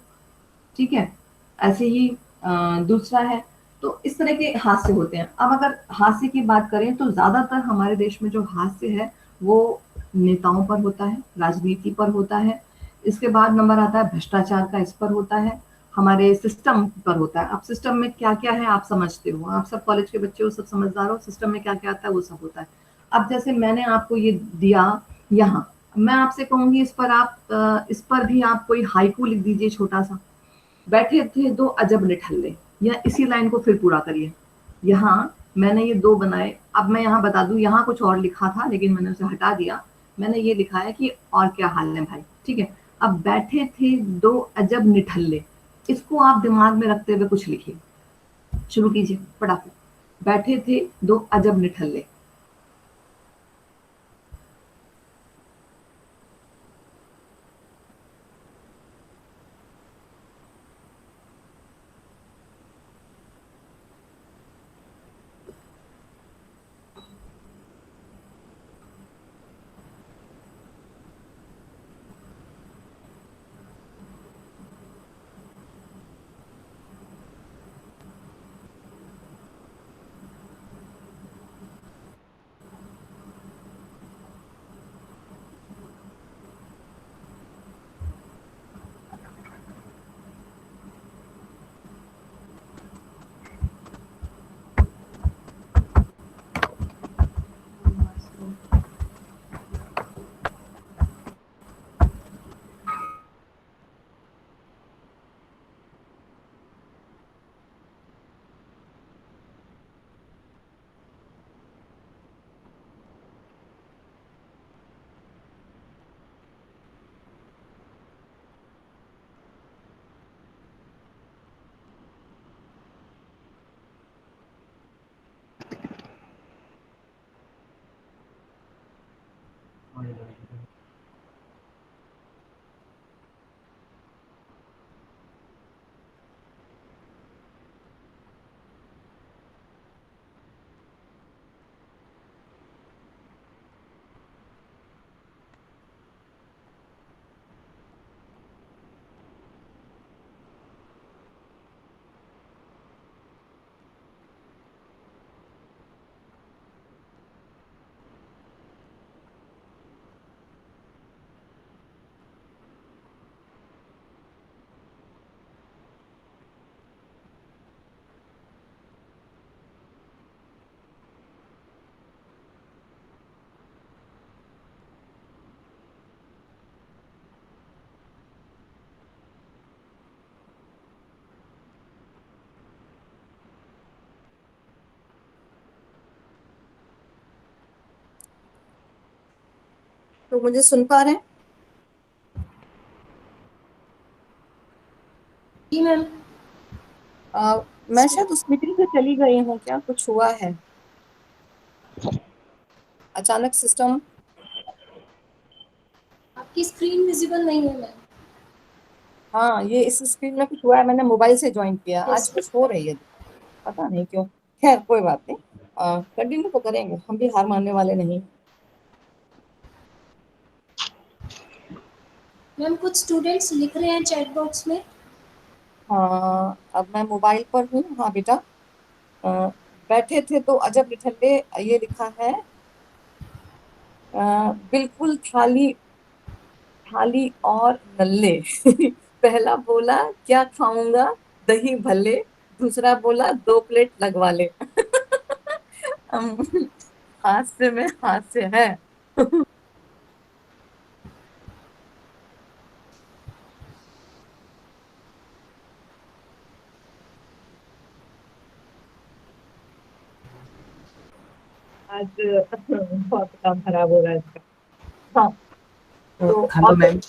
ठीक है, ऐसे ही दूसरा है। तो इस तरह के हास्य होते हैं। अब अगर हास्य की बात करें तो ज्यादातर हमारे देश में जो हास्य है वो नेताओं पर होता है, राजनीति पर होता है। इसके बाद नंबर आता है भ्रष्टाचार का, इस पर होता है, हमारे सिस्टम पर होता है। अब सिस्टम में क्या क्या है आप समझते हो, आप सब कॉलेज के बच्चे हो, सब समझदार हो, सिस्टम में क्या क्या आता है वो सब होता है। अब जैसे मैंने आपको ये दिया यहाँ, मैं आपसे कहूंगी इस पर आप इस पर भी आप कोई हाइकू लिख दीजिए छोटा सा। बैठे थे 2 अजब निठल्ले, या इसी लाइन को फिर पूरा करिए। यहाँ मैंने ये 2 बनाए, अब मैं यहाँ बता दूं, यहाँ कुछ और लिखा था लेकिन मैंने उसे हटा दिया। मैंने ये लिखा है कि और क्या हाल है भाई, ठीक है। अब बैठे थे 2 अजब निठल्ले, इसको आप दिमाग में रखते हुए कुछ लिखिए, शुरू कीजिए फटाफट। बैठे थे 2 अजब निठल्ले। लोग मुझे सुन पा रहे हैं? जी मैम। मैं शायद उस मीटिंग से चली गई हूँ, क्या कुछ हुआ है? अचानक सिस्टम। आपकी स्क्रीन विजिबल नहीं है मैम। हाँ, ये इस स्क्रीन में कुछ हुआ है, मैंने मोबाइल से ज्वाइन किया। आज यस कुछ हो रही है, पता नहीं क्यों। खैर कोई बात नहीं, कंटिन्यू तो करेंगे, हम भी हार मानने वाले नहीं। मैम, कुछ स्टूडेंट्स लिख रहे हैं चैट बॉक्स में। हाँ, अब मैं मोबाइल पर हूँ। हाँ बेटा, अ, बैठे थे तो अजब निठल्ले, ये लिखा है। बिल्कुल थाली थाली और नल्ले। पहला बोला क्या खाऊंगा, दही भल्ले। दूसरा बोला 2 प्लेट लगवा ले। हम, हास्य में हास्य है। आज बहुत काम खराब हो रहा है इसका। हाँ तो हेलो मैम।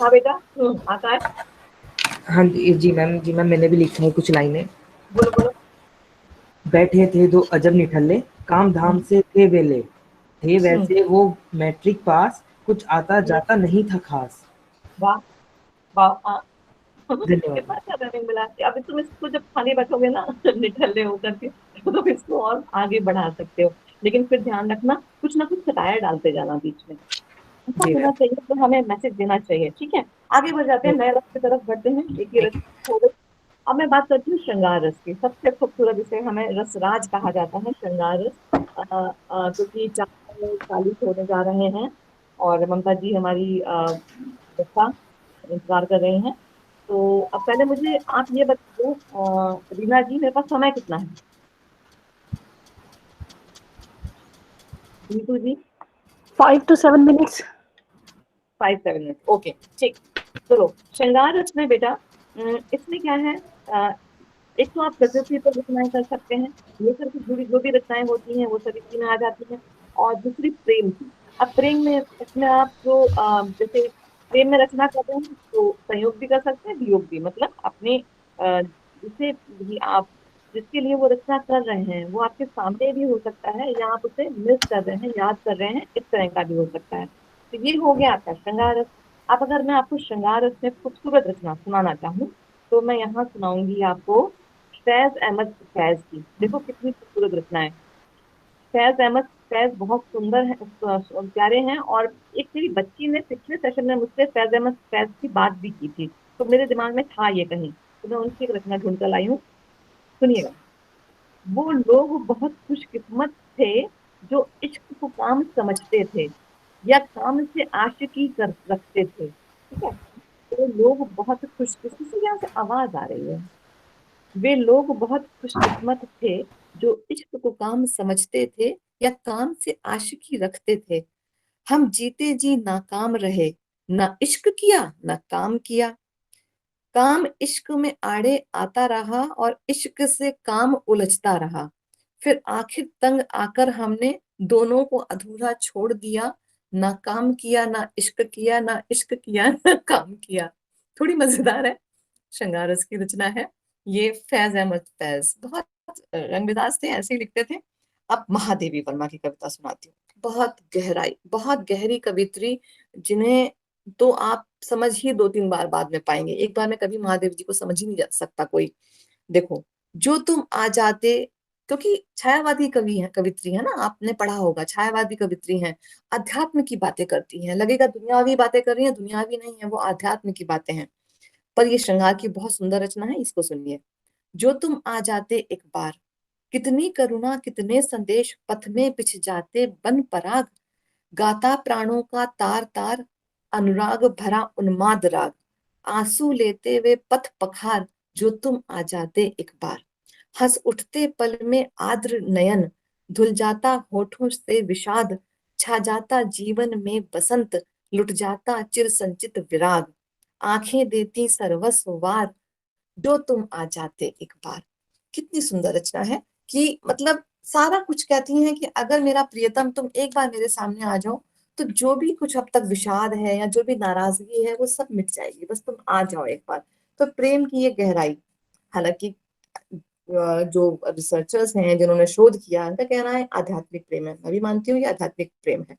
हाँ बेटा, आता है। हाँ जी मैम, जी मैम, मैंने भी लिखा है कुछ लाइनें। बोलो बोलो। बैठे थे दो अजब निठल्ले, काम धाम से थे वेले, थे हम्म, वैसे वो मैट्रिक पास, कुछ आता जाता नहीं था खास। वाह वाह, हाँ। धन्यवाद। कितना अच्छा रनिंग मिला। अभी तुम इसको जब खाने बैठोगे ना निठल्ले होकर के, तो तुम इसको और आगे बढ़ा सकते हो। लेकिन फिर ध्यान रखना, कुछ ना कुछ सटायर डालते जाना बीच में। ऐसा जी होना मैम। चाहिए, तो हमें मैसेज देना चाहिए। ठीक है, आगे बढ़ जाते हैं, नए रस की तरफ बढ़ते हैं। एक ही रस हो गई। अब मैं बात करती हूँ श्रृंगार रस की। सबसे खूबसूरत जिसे हमें रसराज कहा जाता है, श्रृंगार रस। क्योंकि 4:40 होने जा रहे हैं और ममता जी हमारी बच्चा इंतजार कर रही हैं। तो अब पहले मुझे आप ये बताओ, रीना जी, मेरे पास समय कितना है? नीतू जी? 5 to 7 minutes. 5-7 मिनट, ओके ठीक। चलो, श्रृंगार रस में बेटा, इसमें क्या है? एक तो आप गद्य पर रचनाएं कर सकते हैं, लेकर के जुड़ी जो भी रचनाएं होती हैं वो सब इसी में आ जाती हैं। और दूसरी प्रेम की। अब प्रेम में इसमें आप जो जैसे प्रेम में रचना कर रहे हैं तो संयोग भी कर सकते हैं, वियोग भी। मतलब अपने जिसे भी आप जिसके लिए वो रचना कर रहे हैं वो आपके सामने भी हो सकता है, या आप उसे मिस कर रहे हैं, याद कर रहे हैं, इस तरह का भी हो सकता है। तो ये हो गया आपका श्रृंगार रस। अब अगर मैं आपको श्रृंगार रस में खूबसूरत रचना सुनाना चाहूँ, तो मैं यहाँ सुनाऊंगी आपको फैज अहमद फैज की। देखो कितनी खूबसूरत रचना है। फैज अहमद फैज बहुत सुंदर है, प्यारे हैं। और एक मेरी बच्ची ने पिछले सेशन में मुझसे फैज अहमद फैज की बात भी की थी, तो मेरे दिमाग में था ये कहीं, तो मैं उनकी एक रचना ढूंढ कर लाई हूँ। सुनिएगा। वो लोग बहुत खुशकिस्मत थे जो इश्क को काम समझते थे, या काम से आशिकी कर रखते थे। ठीक है, तो लोग बहुत खुशकिस्मत, यहाँ से आवाज आ रही है। वे लोग बहुत खुशकिस्मत थे जो इश्क को काम समझते थे, या काम से आशिकी रखते थे। हम जीते जी नाकाम रहे, ना इश्क किया ना काम किया। काम इश्क में आड़े आता रहा और इश्क से काम उलझता रहा। फिर आखिर तंग आकर हमने दोनों को अधूरा छोड़ दिया। ना काम किया ना इश्क किया, ना इश्क किया ना काम किया। थोड़ी मजेदार है, श्रृंगार रस की रचना है। ये फैज अहमद फैज बहुत रंगबिदाज थे, ऐसे ही लिखते थे। अब महादेवी वर्मा की कविता सुनाती हूँ। बहुत गहराई, बहुत गहरी कवित्री, जिन्हें तो आप समझ ही 2-3 बार बाद में पाएंगे। एक बार में कभी महादेव जी को समझ ही नहीं जा सकता कोई। देखो, जो तुम आ जाते, क्योंकि छायावादी कवि है, कवित्री है ना, आपने पढ़ा होगा, छायावादी कवित्री हैं। अध्यात्म की बातें करती हैं, लगेगा दुनियावी बातें कर रही हैं, दुनियावी नहीं है, वो आध्यात्म की बातें हैं। पर ये श्रृंगार की बहुत सुंदर रचना है, इसको सुनिए। जो तुम आ जाते एक बार, कितनी करुणा कितने संदेश पथ में पिछ जाते बन पराग। गाता प्राणों का तार तार, अनुराग भरा उन्माद राग। आंसू लेते वे पथ पखार, जो तुम आ जाते एक बार। हंस उठते पल में आर्द्र नयन, धुल जाता होठों से विषाद। छा जाता जीवन में बसंत, लुट जाता चिर संचित विराग। आंखें देती सर्वस्व वार, जो तुम आ जाते एक बार। कितनी सुंदर रचना है, कि मतलब सारा कुछ कहती हैं कि अगर मेरा प्रियतम तुम एक बार मेरे सामने आ जाओ तो जो भी कुछ अब तक विषाद है या जो भी नाराजगी है वो सब मिट जाएगी, बस तुम आ जाओ एक बार। तो प्रेम की ये गहराई, हालांकि जो रिसर्चर्स हैं जिन्होंने शोध किया उनका कहना है आध्यात्मिक प्रेम है, मैं भी मानती हूँ ये आध्यात्मिक प्रेम है।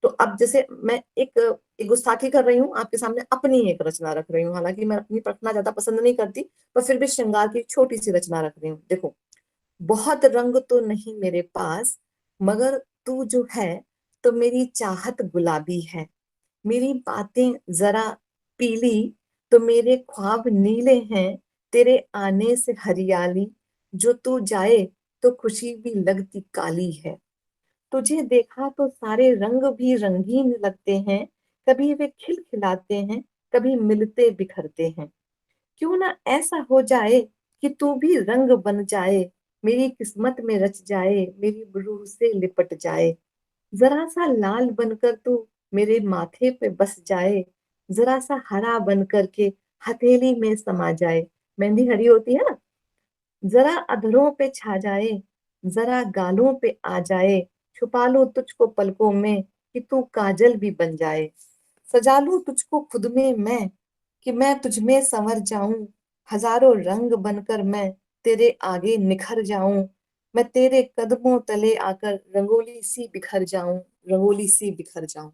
तो अब जैसे मैं एक गुस्ताखी कर रही हूँ आपके सामने, अपनी एक रचना रख रही हूँ, हालांकि मैं अपनी रखना ज्यादा पसंद नहीं करती, पर फिर भी श्रृंगार की छोटी सी रचना रख रही हूँ। देखो, बहुत रंग तो नहीं मेरे पास, मगर तू जो है तो मेरी चाहत गुलाबी है, मेरी बातें जरा पीली तो मेरे ख्वाब नीले हैं, तेरे आने से हरियाली, जो तू जाए तो खुशी भी लगती काली है। तुझे देखा तो सारे रंग भी रंगीन लगते हैं, कभी वे खिलखिलाते हैं, कभी मिलते बिखरते हैं। क्यों ना ऐसा हो जाए कि तू भी रंग बन जाए, मेरी किस्मत में रच जाए, मेरी रूह से लिपट जाए। जरा सा लाल बनकर तू मेरे माथे पे बस जाए, जरा सा हरा बन करके हथेली में समा जाए। मेहंदी हरी होती है ना। जरा अधरों पे छा जाए, जरा गालों पे आ जाए, छुपा लूं तुझको पलकों में कि तू काजल भी बन जाए। सजा लूं तुझको खुद में मैं कि मैं तुझ में संवर जाऊं, हजारों रंग बनकर मैं तेरे आगे निखर जाऊं। मैं तेरे कदमों तले आकर रंगोली सी बिखर जाऊं, रंगोली सी बिखर जाऊं।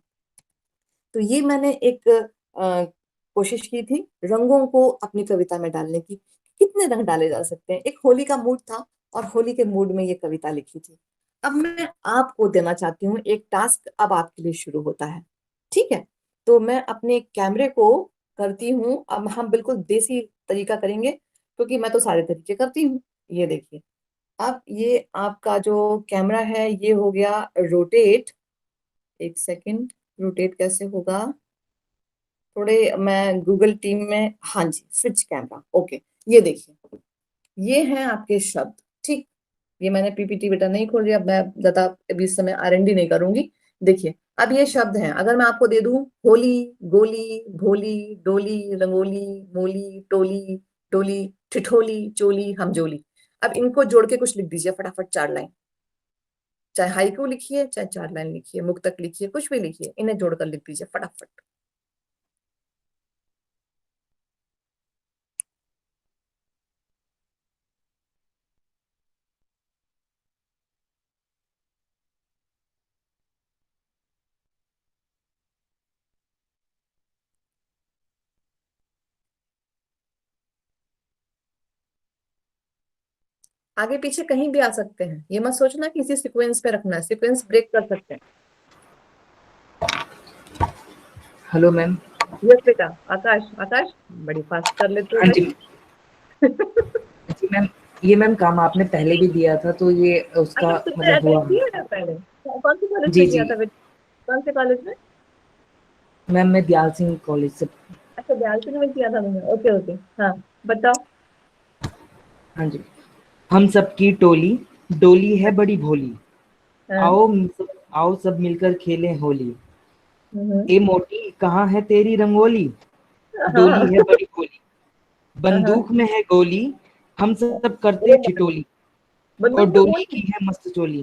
तो ये मैंने एक कोशिश की थी रंगों को अपनी कविता में डालने की। कितने रंग डाले जा सकते हैं, एक होली का मूड था और होली के मूड में ये कविता लिखी थी। अब मैं आपको देना चाहती हूँ एक टास्क, अब आपके लिए शुरू होता है, ठीक है। तो मैं अपने कैमरे को करती हूँ, अब हम बिल्कुल देसी तरीका करेंगे क्योंकि मैं तो सारे तरीके करती हूँ। ये देखिए, अब ये आपका जो कैमरा है ये हो गया रोटेट। एक सेकंड, रोटेट कैसे होगा, थोड़े मैं गूगल टीम में, हाँ जी, स्विच कैमरा, ओके। ये देखिए, ये हैं आपके शब्द, ठीक। ये मैंने पीपीटी बेटा नहीं खोल लिया, मैं ज्यादा अभी इस समय आरएनडी नहीं करूंगी। देखिए, अब ये शब्द हैं, अगर मैं आपको दे दूं होली, गोली, भोली, डोली, रंगोली, मोली, टोली, टोली, ठिठोली, चोली, हमजोली। अब इनको जोड़ के कुछ लिख दीजिए फटाफट, 4 लाइन। चाहे हाइकू लिखिए, चाहे 4 लाइन लिखिए, मुक्तक लिखिए, कुछ भी लिखिए, इन्हें जोड़कर लिख दीजिए फटाफट। आगे पीछे कहीं भी आ सकते हैं, ये मत सोचना कि इसी सीक्वेंस पे रखना है, सीक्वेंस ब्रेक कर सकते हैं। Hello ma'am. यस बेटा, आकाश, आकाश बड़ी फास्ट कर लेते हो हाँ जी। भाई। जी मैम, ये मैम काम आपने पहले भी दिया था तो ये उसका अच्छा, तुमने मतलब हुआ। अटेंड किया है पहले? कौन से कॉलेज जी में किया जी था बेटा, कौन से कॉलेज में? मैम, मैं दयाल सिंह कॉलेज से। अच्छा, दयाल में किया था तुमने, ओके ओके, हाँ बताओ। हाँ जी। हम सबकी टोली, डोली है बड़ी भोली, हाँ, आओ सब मिलकर खेलें होली। हम्म, ए मोटी कहाँ है तेरी रंगोली, डोली हाँ, है बड़ी भोली, हाँ, बंदूक में है गोली, हम सब करते अरे बाप रे, ठिठोली, और बंदूक में डोली गोली? की है मस्त चोली।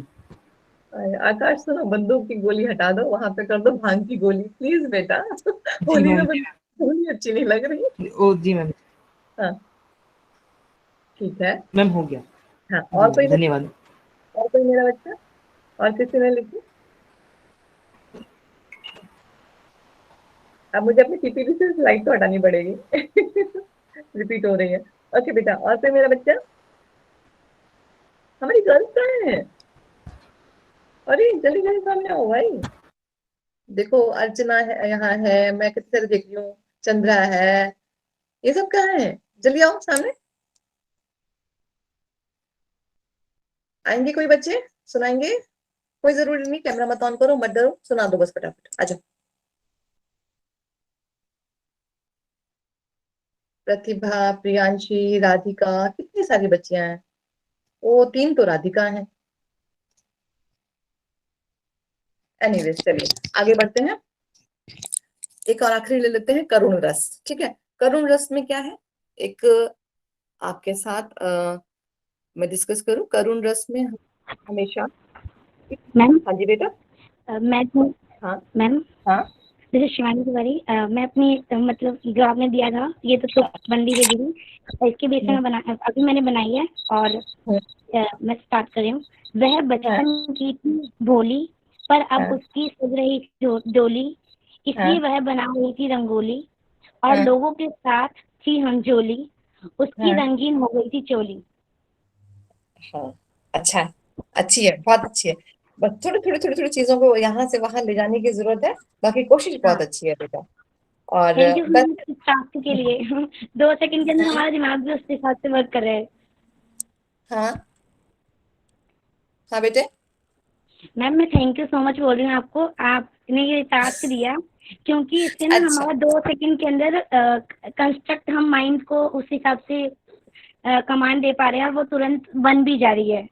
अरे, आकाश सुनो, बंदूक की गोली हटा दो, वहां पे कर दो भांग की गोली प्लीज बेटा। जी होली में मैम, गोली अच्छी नहीं लग रही। ओ जी मैम। हाँ, ठीक है। मैम हो गया। हाँ, जी मैम, धन्यवाद। और कोई मेरा बच्चा, और किसी ने लिखी? अब मुझे अपनी पीपीटी से स्लाइड तो हटानी पड़ेगी। रिपीट हो रही है। ओके बेटा, और कोई मेरा बच्चा? हमारी गर्ल्स कहाँ है? अरे जल्दी जल्दी सामने आओ भाई। देखो, अर्चना है, यहाँ है, मैं कितने देख रही हूँ, चंद्रा है, ये सब कहाँ है? जल्दी आओ सामने। आएंगे कोई बच्चे, सुनाएंगे? कोई जरूरी नहीं, कैमरा मत ऑन करो, मत डरो, सुना दो बस फटाफट, आ जाओ। प्रतिभा, प्रियांशी, राधिका, कितनी सारी बच्चियां हैं। वो 3 तो राधिका हैं। एनीवेज, चलिए आगे बढ़ते हैं। एक और आखिरी ले लेते हैं, करुण रस, ठीक है। करुण रस में क्या है, एक आपके साथ मैं डिस्कस करूं। करुण रस में हमेशा, मैम, हाँ जी बेटा। मैं हाँ मैम हाँ दिस इज शिवानी तिवारी। मैं अपनी मतलब जो आपने दिया था ये तो बंदी दे दी थी, इसके बेस में बना अभी मैंने बनाई है और मैं स्टार्ट कर रही हूँ। वह बचपन की थी भोली, पर अब उसकी सज रही डोली, इसलिए वह बना रही थी रंगोली, और लोगों के साथ थी हमजोली, उसकी रंगीन हो गई थी चोली। हाँ अच्छा है, अच्छी है, बहुत अच्छी है। बस थोड़ी चीजों को यहाँ से वहां ले जाने की जरूरत है, बाकी कोशिश बहुत अच्छी है बेटा। और थैंक यू सो बस मच इस टास्क के लिए। 2 सेकंड के अंदर हमारा दिमाग भी उस हिसाब से वर्क कर रहा है। हाँ हाँ बेटे, मैम मैं थैंक यू सो मच बोल रही हूँ आपको, आपने ये टास्क दिया, क्योंकि इससे ना अच्छा हमारा 2 सेकंड के अंदर कंस्ट्रक्ट हम माइंड को उस हिसाब से कमांड दे पा रहे हैं और वो तुरंत बन भी जा रही है।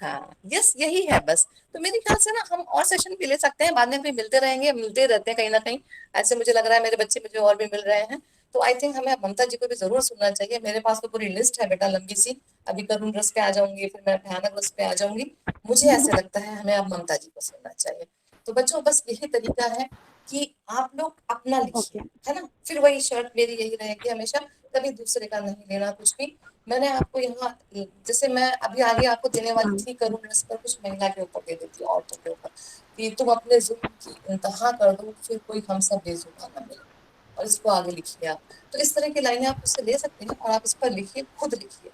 हाँ यस यही है बस। तो मेरे ख्याल से ना हम और सेशन भी ले सकते हैं, बाद में भी मिलते रहेंगे, मिलते रहते हैं कहीं ना कहीं, ऐसे मुझे लग रहा है मेरे बच्चे मुझे और भी मिल रहे हैं। तो आई थिंक हमें ममता जी को भी जरूर सुनना चाहिए। मेरे पास तो पूरी लिस्ट है बेटा लंबी सी, अभी करुण रस पे आ जाऊंगी, फिर मैं भयानक रस पे आ जाऊंगी। मुझे ऐसे लगता है हमें अब ममता जी को सुनना चाहिए। तो बच्चों बस यही तरीका है कि आप लोग अपना लिखिए, है ना, फिर वही शर्त मेरी यही रहेगी हमेशा, कभी दूसरे का नहीं लेना कुछ भी। मैंने आपको यहाँ, जैसे मैं अभी आगे आपको देने वाली थी करुण रस पर, कुछ महिला के ऊपर दे देती हूँ, औरतों के ऊपर, कि तुम अपने जुल्म की इंतहा कर दो, फिर कोई हम सब बेजुबान न मिले, और इसको आगे लिखिए आप। तो इस तरह की लाइनें आप उससे ले सकते हैं, और आप इस पर लिखिए, खुद लिखिए,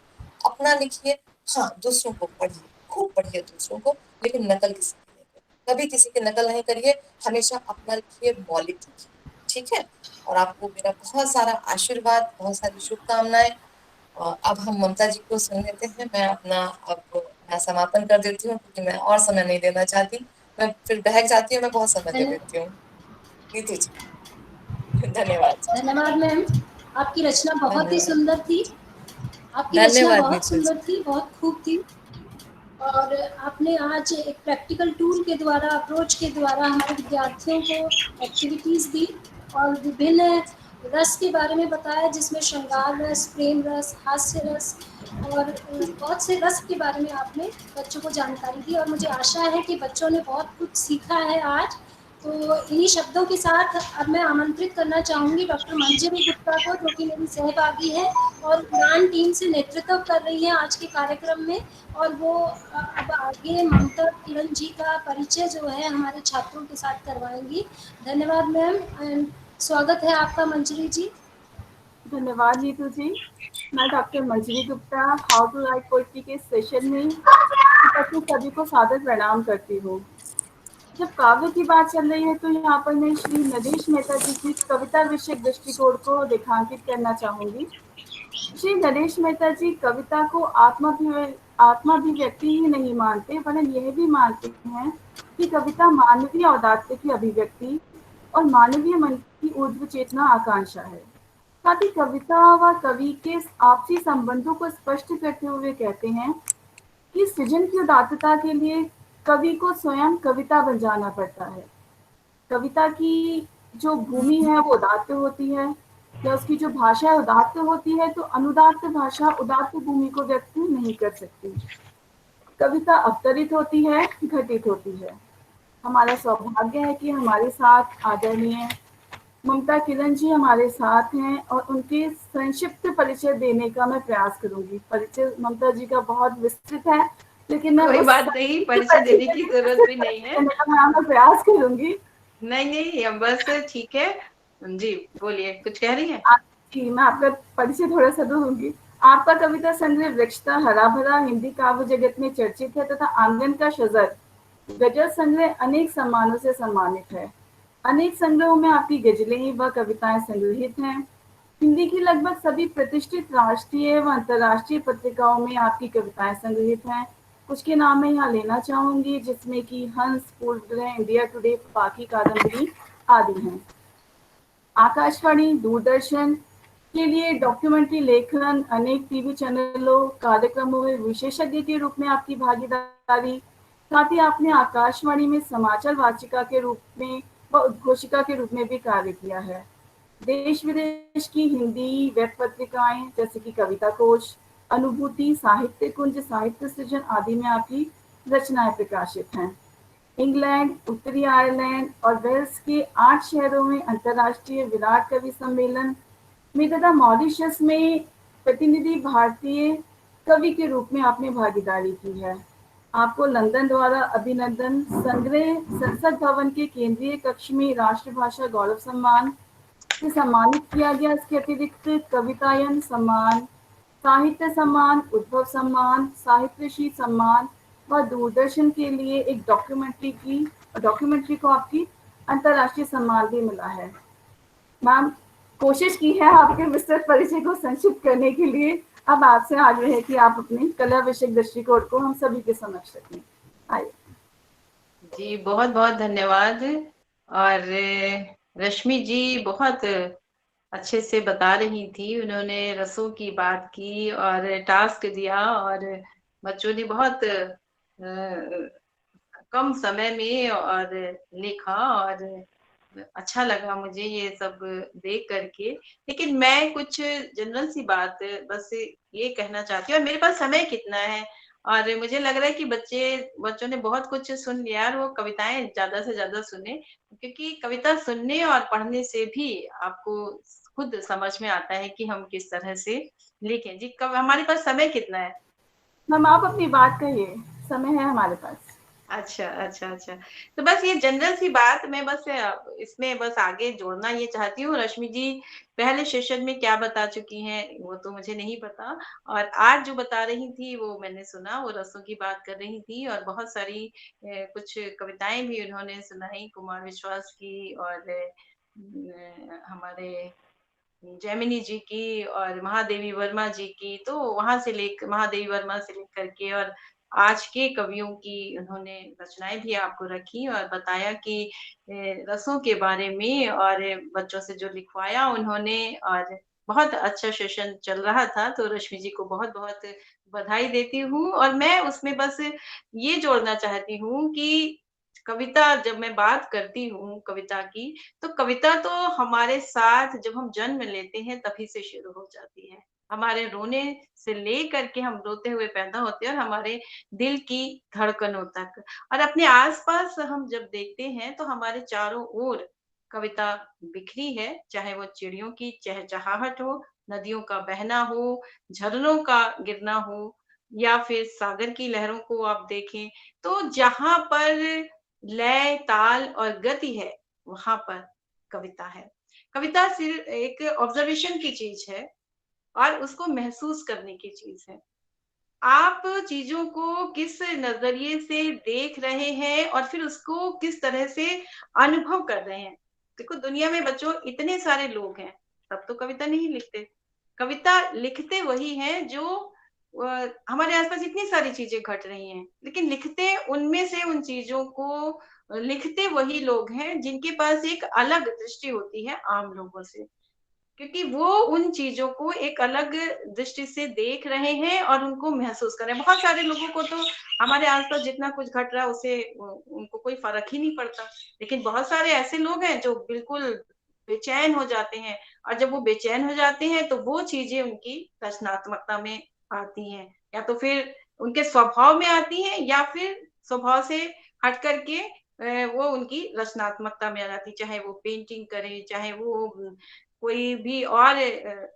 अपना लिखिए। हाँ दूसरों को पढ़िए, खूब पढ़िए दूसरों को, लेकिन नकल किसी की नहीं करिए, कभी किसी की नकल नहीं करिए, हमेशा अपना लिखिए, मौलिक लिखिए, ठीक है। और आपको मेरा बहुत सारा आशीर्वाद, बहुत सारी शुभकामनाएं। और अब हम ममता जी को सुन लेते हैं। मैं अपना अब मैं समापन कर देती हूँ, क्योंकि मैं और समय नहीं देना चाहती, मैं फिर बहक जाती हूँ, मैं बहुत समय ले लेती हूँ। नीतू जी धन्यवाद। धन्यवाद मैम, आपकी रचना बहुत ही धन्यवाद सुंदर थी। आपकी रचना धन्यवाद बहुत नीतू जी। सुंदर थी, बहुत खूब थी। और आपने आज एक प्रैक्टिकल टूल के द्वारा, अप्रोच के द्वारा हमारे विद्यार्थियों को एक्टिविटीज़ दी और विभिन्न रस के बारे में बताया, जिसमें श्रृंगार रस, प्रेम रस, हास्य रस और बहुत से रस के बारे में आपने बच्चों को जानकारी दी। और मुझे आशा है कि बच्चों ने बहुत कुछ सीखा है आज। तो इन्हीं शब्दों के साथ अब मैं आमंत्रित करना चाहूँगी डॉक्टर मंजरी गुप्ता को, जो कि मेरी सहभागी है और उड़ान टीम से नेतृत्व कर रही हैं आज के कार्यक्रम में। और वो अब आगे ममता किरण जी का परिचय जो है हमारे छात्रों के साथ करवाएंगी। धन्यवाद मैम, एंड स्वागत है आपका मंजरी जी। धन्यवाद नीतू जी। मैं doctor Manjari Gupta how to write poetry के सेशन में उपस्थित सभी को सादर प्रणाम करती हूँ। जब काव्य की बात चल रही है तो यहाँ पर मैं श्री नरेश मेहता जी की कविता विषयक दृष्टिकोण को रेखांकित करना चाहूंगी। श्री नरेश मेहता जी कविता को आत्माभिव्यक्ति ही नहीं मानते, वरन यह भी मानते हैं कि कविता मानवीय औदात्य की अभिव्यक्ति और मानवीय मन की ऊर्ध्व चेतना आकांक्षा है। साथ ही कविता व कवि के आपसी संबंधों को स्पष्ट करते हुए कहते हैं कि सृजन की उदात्तता के लिए कवि को स्वयं कविता बन जाना पड़ता है। कविता की जो भूमि है वो उदात्त होती है, या उसकी जो भाषा है उदात्त होती है, तो अनुदात्त भाषा उदात्त भूमि को व्यक्त नहीं कर सकती। कविता अवतरित होती है, घटित होती है। हमारा सौभाग्य है कि हमारे साथ आदरणीय ममता किरण जी हमारे साथ हैं, और उनके संक्षिप्त परिचय देने का मैं प्रयास करूंगी। परिचय ममता जी का बहुत विस्तृत है, लेकिन मैं कोई उस बात नहीं, परिचय देने की जरूरत भी नहीं है। मैं प्रयास करूंगी। नहीं बस ठीक है जी, बोलिए, कुछ कह रही है? जी, मैं आपका परिचय थोड़ा सा दूंगी। आपका कविता संग्रह वृक्षता हरा भरा हिंदी काव्य जगत में चर्चित है तथा आंगन का शजर गजल संग्रह अनेक सम्मानों से सम्मानित है। अनेक संग्रहों में आपकी गजलें व कविताएं संग्रहित हैं। हिंदी की लगभग सभी प्रतिष्ठित राष्ट्रीय व अंतर्राष्ट्रीय पत्रिकाओं में आपकी कविताएं संग्रहित हैं। कुछ के नाम मैं यहाँ लेना चाहूंगी, जिसमें कि हंस, पूर्वग्रह, इंडिया टुडे, पाकी कादम्बरी आदि हैं। आकाशवाणी, दूरदर्शन के लिए डॉक्यूमेंट्री लेखन, अनेक टीवी चैनलों कार्यक्रमों में विशेषज्ञ के रूप में आपकी भागीदारी, साथ ही आपने आकाशवाणी में समाचार वाचिका के रूप में व उद्घोषिका के रूप में भी कार्य किया है। देश विदेश की हिंदी वेब पत्रिकाएं जैसे कि कविता कोश, अनुभूति, साहित्य कुंज, साहित्य सृजन आदि में आपकी रचनाएं प्रकाशित हैं। इंग्लैंड, उत्तरी आयरलैंड और वेल्स के 8 शहरों में अंतर्राष्ट्रीय विराट कवि सम्मेलन में तथा मॉरिशस में प्रतिनिधि भारतीय कवि के रूप में आपने भागीदारी की है। आपको लंदन द्वारा अभिनंदन संग्रह संसद भवन के केंद्रीय कक्ष में राष्ट्रभाषा गौरव सम्मान से सम्मानित किया गया। इसके अतिरिक्त कवितायन सम्मान, साहित्य सम्मान, उद्भव सम्मान, साहित्यश्री सम्मान व दूरदर्शन के लिए एक डॉक्यूमेंट्री को आपकी अंतर्राष्ट्रीय सम्मान भी मिला है। मैम, कोशिश की है आपके विस्तृत परिचय को संक्षिप्त करने के लिए। अब आपसे आग्रह है कि आप अपने कला विषयक दृष्टिकोण को हम सभी के समक्ष रखें। आइए। जी बहुत बहुत धन्यवाद। और रश्मि जी बहुत अच्छे से बता रही थी, उन्होंने रसों की बात की और टास्क दिया और बच्चों ने बहुत कम समय में और लिखा और अच्छा लगा मुझे ये सब देख करके। लेकिन मैं कुछ जनरल सी बात बस ये कहना चाहती हूँ, और मेरे पास समय कितना है और मुझे लग रहा है कि बच्चों ने बहुत कुछ सुन लिया और वो कविताएं ज्यादा से ज्यादा सुने, क्योंकि कविता सुनने और पढ़ने से भी आपको खुद समझ में आता है कि हम किस तरह से लिखें। जी कब हमारे पास समय कितना है? मैम आप अपनी बात कहिए, समय है हमारे पास। अच्छा अच्छा अच्छा, तो बस ये जनरल सी बात मैं बस इसमें बस आगे जोड़ना ये चाहती हूँ। रश्मि जी पहले सेशन में क्या बता चुकी हैं वो तो मुझे नहीं पता, और आज जो बता रही थी वो मैंने सुना, वो रसों की बात कर रही थी और बहुत सारी कुछ कविताएं भी उन्होंने सुनाई, कुमार विश्वास की और हमारे जैमिनी जी की और महादेवी वर्मा जी की। तो वहां से महादेवी वर्मा से लेकर के और आज के कवियों की उन्होंने रचनाएं भी आपको रखी और बताया कि रसों के बारे में, और बच्चों से जो लिखवाया उन्होंने, और बहुत अच्छा सेशन चल रहा था। तो रश्मि जी को बहुत बहुत बधाई देती हूँ। और मैं उसमें बस ये जोड़ना चाहती हूँ कि कविता जब मैं बात करती हूँ कविता की, तो कविता तो हमारे साथ जब हम जन्म लेते हैं तभी से शुरू हो जाती है। हमारे रोने से लेकर के हम रोते हुए पैदा होते हैं और हमारे दिल की धड़कनों तक। और अपने आसपास हम जब देखते हैं तो हमारे चारों ओर कविता बिखरी है, चाहे वो चिड़ियों की चहचहाहट हो, नदियों का बहना हो, झरनों का गिरना हो, या फिर सागर की लहरों को आप देखें। तो जहां पर लय, ताल और गति है, वहां पर कविता है। कविता सिर्फ एक ऑब्जर्वेशन की चीज है और उसको महसूस करने की चीज है। आप चीजों को किस नजरिए से देख रहे हैं और फिर उसको किस तरह से अनुभव कर रहे हैं। देखो दुनिया में बच्चों इतने सारे लोग हैं, सब तो कविता नहीं लिखते। कविता लिखते वही हैं जो हमारे आसपास इतनी सारी चीजें घट रही हैं, लेकिन लिखते उनमें से उन चीजों को लिखते वही लोग हैं जिनके पास एक अलग दृष्टि होती है आम लोगों से, क्योंकि वो उन चीजों को एक अलग दृष्टि से देख रहे हैं और उनको महसूस कर रहे हैं। बहुत सारे लोगों को तो हमारे आसपास जितना कुछ घट रहा है उसे उनको कोई फर्क ही नहीं पड़ता, लेकिन बहुत सारे ऐसे लोग हैं जो बिल्कुल बेचैन हो जाते हैं, और जब वो बेचैन हो जाते हैं तो वो चीजें उनकी रचनात्मकता में आती हैं, या तो फिर उनके स्वभाव में आती हैं, या फिर स्वभाव से हट करके वो उनकी रचनात्मकता में आ जाती, चाहे वो पेंटिंग करें, चाहे वो कोई भी और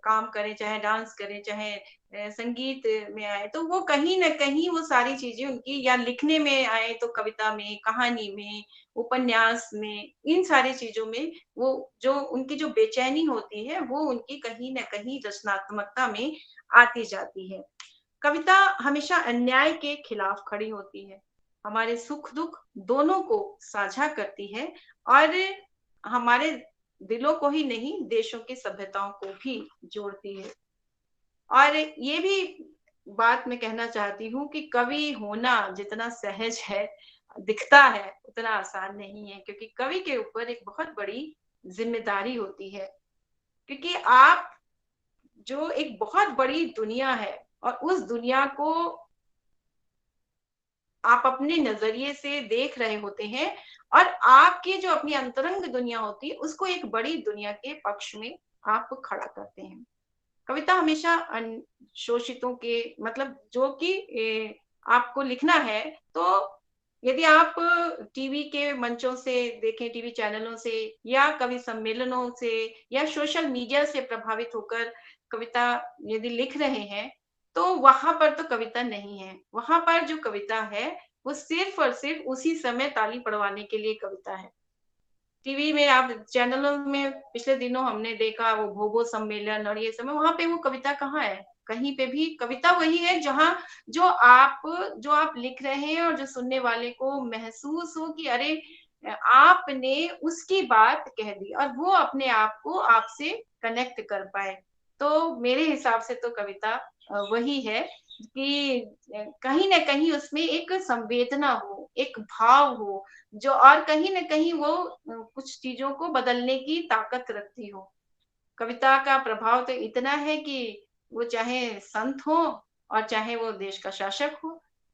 काम करें, चाहे डांस करें, चाहे संगीत में आए, तो वो कहीं ना कहीं वो सारी चीजें उनकी, या लिखने में आए तो कविता में, कहानी में, उपन्यास में, इन सारी चीजों में वो जो उनकी जो बेचैनी होती है वो उनकी कहीं ना कहीं रचनात्मकता में आती जाती है। कविता हमेशा अन्याय के खिलाफ खड़ी होती है, हमारे सुख दुख दोनों को साझा करती है, और हमारे दिलों को ही नहीं देशों की सभ्यताओं को भी जोड़ती है। और ये भी बात मैं कहना चाहती हूँ कि कवि होना जितना सहज है दिखता है उतना आसान नहीं है, क्योंकि कवि के ऊपर एक बहुत बड़ी जिम्मेदारी होती है, क्योंकि आप जो एक बहुत बड़ी दुनिया है और उस दुनिया को आप अपने नजरिए से देख रहे होते हैं, और आपकी जो अपनी अंतरंग दुनिया होती है उसको एक बड़ी दुनिया के पक्ष में आप खड़ा करते हैं। कविता हमेशा शोषितों के, मतलब जो कि आपको लिखना है तो यदि आप टीवी के मंचों से देखें, टीवी चैनलों से या कवि सम्मेलनों से या सोशल मीडिया से प्रभावित होकर कविता यदि लिख रहे हैं, तो वहां पर तो कविता नहीं है। वहां पर जो कविता है वो सिर्फ और सिर्फ उसी समय ताली पड़वाने के लिए कविता है। टीवी में आप चैनलों में पिछले दिनों हमने देखा वो भोबो सम्मेलन और ये समय, वहां पे वो कविता कहाँ है? कहीं पे भी कविता वही है जहां जो आप लिख रहे हैं और जो सुनने वाले को महसूस हो कि अरे आपने उसकी बात कह दी और वो अपने आप को आपसे कनेक्ट कर पाए। तो मेरे हिसाब से तो कविता वही है कि कहीं ना कहीं उसमें एक संवेदना हो, एक भाव हो, जो और कहीं न कहीं वो कुछ चीजों को बदलने की ताकत रखती हो। कविता का प्रभाव तो इतना है कि वो चाहे संत हो और चाहे वो देश का शासक हो,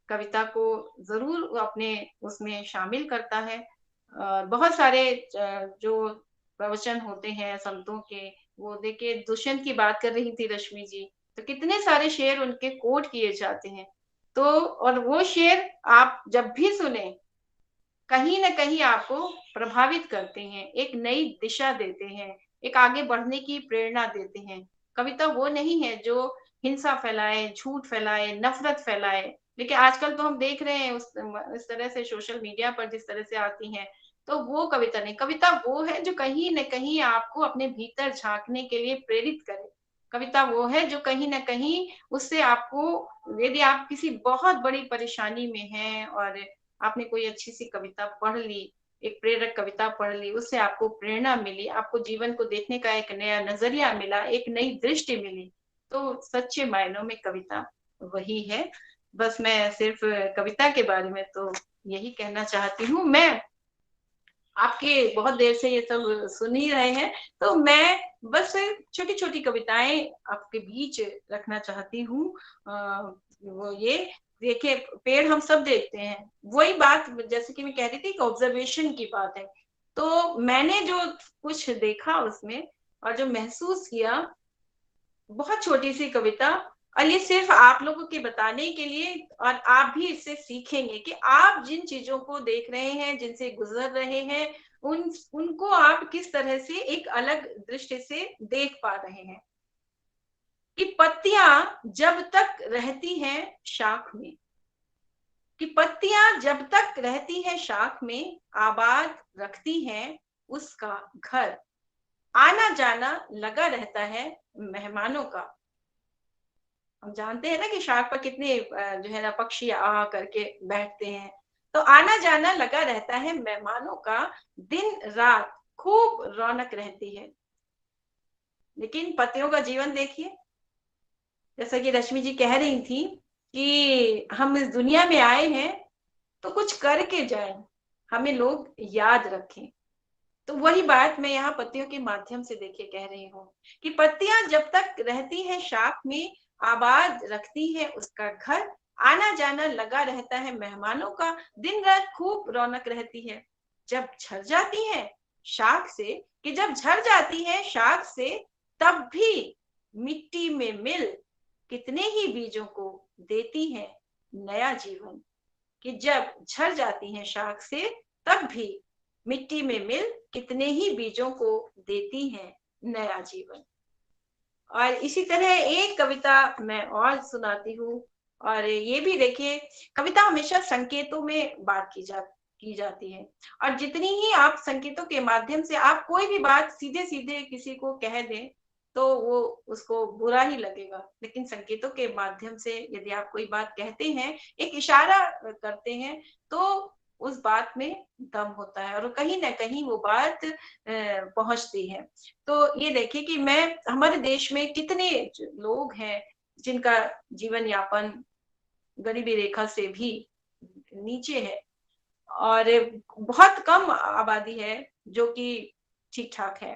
कविता को जरूर वो अपने उसमें शामिल करता है। बहुत सारे जो प्रवचन होते हैं संतों के, वो देखिए दुष्यंत की बात कर रही थी रश्मि जी, तो कितने सारे शेर उनके कोट किए जाते हैं। तो और वो शेर आप जब भी सुने कहीं न कहीं आपको प्रभावित करते हैं, एक नई दिशा देते हैं, एक आगे बढ़ने की प्रेरणा देते हैं। कविता वो नहीं है जो हिंसा फैलाए, झूठ फैलाए, नफरत फैलाए। देखिए आजकल तो हम देख रहे हैं इस तरह से सोशल मीडिया पर जिस तरह से आती हैं, तो वो कविता नहीं। कविता वो है जो कहीं न कहीं आपको अपने भीतर झाँकने के लिए प्रेरित करे। कविता वो है जो कहीं न कहीं उससे आपको, यदि आप किसी बहुत बड़ी परेशानी में हैं और आपने कोई अच्छी सी कविता पढ़ ली, एक प्रेरक कविता पढ़ ली, उससे आपको प्रेरणा मिली, आपको जीवन को देखने का एक नया नजरिया मिला, एक नई दृष्टि मिली, तो सच्चे मायनों में कविता वही है। बस मैं सिर्फ कविता के बारे में तो यही कहना चाहती हूँ। मैं आपके बहुत देर से ये सब सुन ही रहे हैं, तो मैं बस छोटी छोटी कविताएं आपके बीच रखना चाहती हूँ। वो ये देखिए, पेड़ हम सब देखते हैं, वही बात जैसे कि मैं कह रही थी कि ऑब्जर्वेशन की बात है। तो मैंने जो कुछ देखा उसमें और जो महसूस किया, बहुत छोटी सी कविता, और ये सिर्फ आप लोगों के बताने के लिए, और आप भी इससे सीखेंगे कि आप जिन चीजों को देख रहे हैं, जिनसे गुजर रहे हैं, उनको आप किस तरह से एक अलग दृष्टि से देख पा रहे हैं। कि पत्तियां जब तक रहती हैं शाख में, कि पत्तियां जब तक रहती हैं शाख में, आबाद रखती हैं उसका घर, आना जाना लगा रहता है मेहमानों का। हम जानते हैं ना कि शाख पर कितने जो है ना पक्षी आ करके बैठते हैं, तो आना जाना लगा रहता है मेहमानों का, दिन रात खूब रौनक रहती है। लेकिन पत्तियों का जीवन देखिए, जैसा कि रश्मि जी कह रही थी कि हम इस दुनिया में आए हैं तो कुछ करके जाएं, हमें लोग याद रखें। तो वही बात मैं यहाँ पत्तियों के माध्यम से देखिए कह रही हूँ कि पत्तियां जब तक रहती हैं शाख में, आबाद रखती है उसका घर, आना जाना लगा रहता है मेहमानों का, दिन रात खूब रौनक रहती है। जब झड़ जाती है शाख से, कि जब झड़ जाती है शाख से, तब भी मिट्टी में मिल कितने ही बीजों को देती है नया जीवन। कि जब झड़ जाती हैं शाख से, तब भी मिट्टी में मिल कितने ही बीजों को देती हैं नया जीवन। और इसी तरह एक कविता मैं और सुनाती हूँ। और ये भी देखिए, कविता हमेशा संकेतों में बात की जाती है, और जितनी ही आप संकेतों के माध्यम से आप कोई भी बात सीधे सीधे किसी को कह दें तो वो उसको बुरा ही लगेगा। लेकिन संकेतों के माध्यम से यदि आप कोई बात कहते हैं, एक इशारा करते हैं, तो उस बात में दम होता है और कहीं ना कहीं वो बात पहुंचती है। तो ये देखिए कि मैं, हमारे देश में कितने लोग हैं जिनका जीवन यापन गरीबी रेखा से भी नीचे है, और बहुत कम आबादी है जो कि ठीक ठाक है।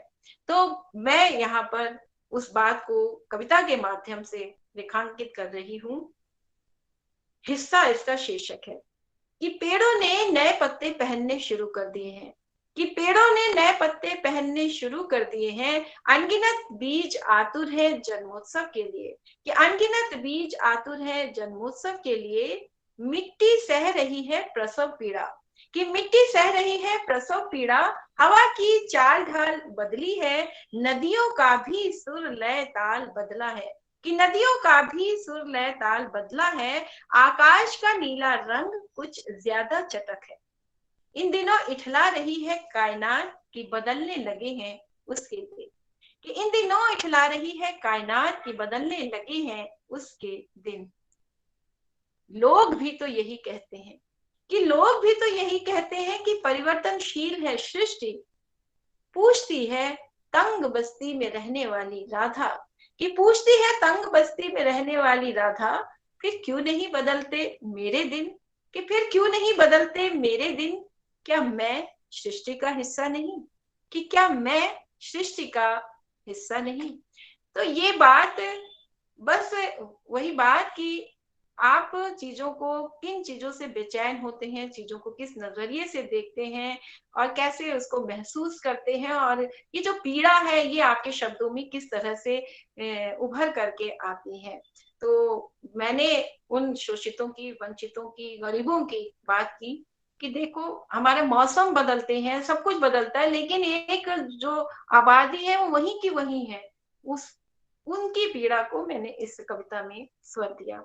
तो मैं यहाँ पर उस बात को कविता के माध्यम से रेखांकित कर रही हूँ। हिस्सा इसका शीर्षक है कि पेड़ों ने नए पत्ते पहनने शुरू कर दिए हैं, कि पेड़ों ने नए पत्ते पहनने शुरू कर दिए हैं, अनगिनत बीज आतुर है जन्मोत्सव के लिए, कि अनगिनत बीज आतुर है जन्मोत्सव के लिए, मिट्टी सह रही है प्रसव पीड़ा, कि मिट्टी सह रही है प्रसव पीड़ा, हवा की चाल ढाल बदली है, नदियों का भी सुर लय ताल बदला है, कि नदियों का भी सुर लय ताल बदला है, आकाश का नीला रंग कुछ ज्यादा चटक है। इन दिनों इठला रही है कायनात की बदलने लगे हैं उसके दिन, कि इन दिनों इठला रही है कायनात की बदलने लगे हैं उसके दिन। लोग भी तो यही कहते हैं, कि लोग भी तो यही कहते हैं कि परिवर्तनशील है सृष्टि, पूछती है तंग बस्ती में रहने वाली राधा, कि पूछती है तंग बस्ती में रहने वाली राधा, फिर क्यों नहीं बदलते मेरे दिन, कि फिर क्यों नहीं बदलते मेरे दिन, क्या मैं सृष्टि का हिस्सा नहीं, कि क्या मैं सृष्टि का हिस्सा नहीं। तो ये बात, बस वही बात कि आप चीजों को, किन चीजों से बेचैन होते हैं, चीजों को किस नजरिए से देखते हैं और कैसे उसको महसूस करते हैं, और ये जो पीड़ा है ये आपके शब्दों में किस तरह से उभर करके आती है। तो मैंने उन शोषितों की, वंचितों की, गरीबों की बात की कि देखो हमारे मौसम बदलते हैं, सब कुछ बदलता है, लेकिन एक जो आबादी है वो वही की वही है। उनकी पीड़ा को मैंने इस कविता में स्वर दिया।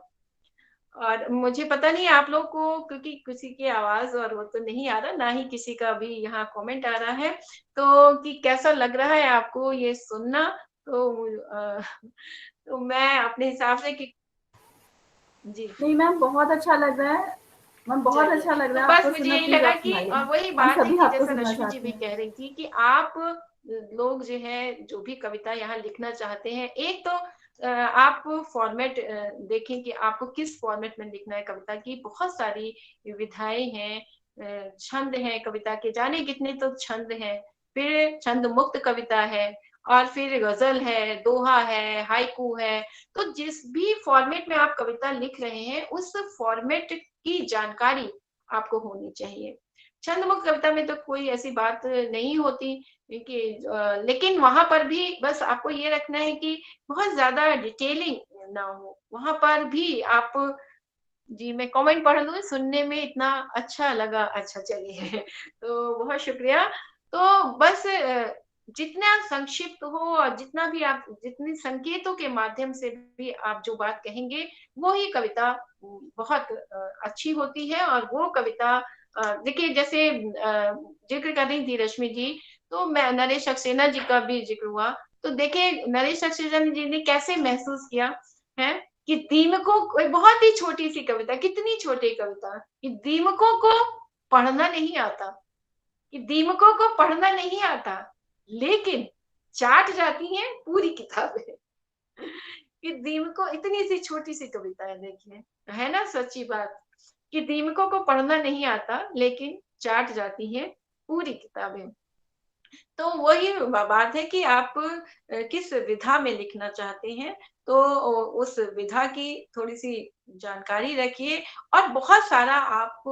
और मुझे पता नहीं आप लोग को, क्योंकि किसी की आवाज और वो तो नहीं आ रहा, ना ही किसी का भी यहाँ कमेंट आ रहा है, तो कि कैसा लग रहा है आपको ये सुनना। तो मैं अपने हिसाब से कि जी नहीं मैम, बहुत अच्छा लग रहा है मैम, बहुत चलिए, अच्छा लग तो रहा है बस आपको मुझे सुनना। यही प्लीज लगा आप कि सुनाइए, वही हम बात है सभी कि आपको जैसा सुनना रश्मि जी चाहते भी हैं। कह रही थी कि आप लोग जो है जो भी कविता यहाँ लिखना चाहते हैं, एक तो आप फॉर्मेट देखें कि आपको किस फॉर्मेट में लिखना है कविता की। बहुत सारी विधाएं हैं, छंद हैं कविता के, जाने कितने तो छंद हैं, फिर छंद मुक्त कविता है, और फिर गजल है, दोहा है, हाइकू है। तो जिस भी फॉर्मेट में आप कविता लिख रहे हैं उस फॉर्मेट की जानकारी आपको होनी चाहिए। छंद मुक्त कविता में तो कोई ऐसी बात नहीं होती कि लेकिन वहां पर भी बस आपको ये रखना है कि बहुत ज्यादा डिटेलिंग ना हो वहां पर भी आप। जी मैं कमेंट पढ़ लूँ, सुनने में इतना अच्छा लगा। अच्छा चलिए तो बहुत शुक्रिया। तो बस जितना संक्षिप्त हो और जितना भी आप, जितने संकेतों के माध्यम से भी आप जो बात कहेंगे वो ही कविता बहुत अच्छी होती है। और वो कविता देखिए जैसे जिक्र कर रही थी रश्मि जी, तो मैं नरेश सक्सेना जी का भी जिक्र हुआ, तो देखिए नरेश सक्सेना जी ने कैसे महसूस किया है कि दीमकों को, बहुत ही छोटी सी कविता, कितनी छोटी कविता, कि दीमकों को पढ़ना नहीं आता, कि दीमकों को पढ़ना नहीं आता लेकिन चाट जाती हैं पूरी किताबें। कि दीमकों, इतनी सी छोटी सी कविता है, देखिए है ना सच्ची बात, कि दीमकों को पढ़ना नहीं आता लेकिन चाट जाती हैं पूरी किताबें। तो वही बात है कि आप किस विधा में लिखना चाहते हैं, तो उस विधा की थोड़ी सी जानकारी रखिए। और बहुत सारा आप,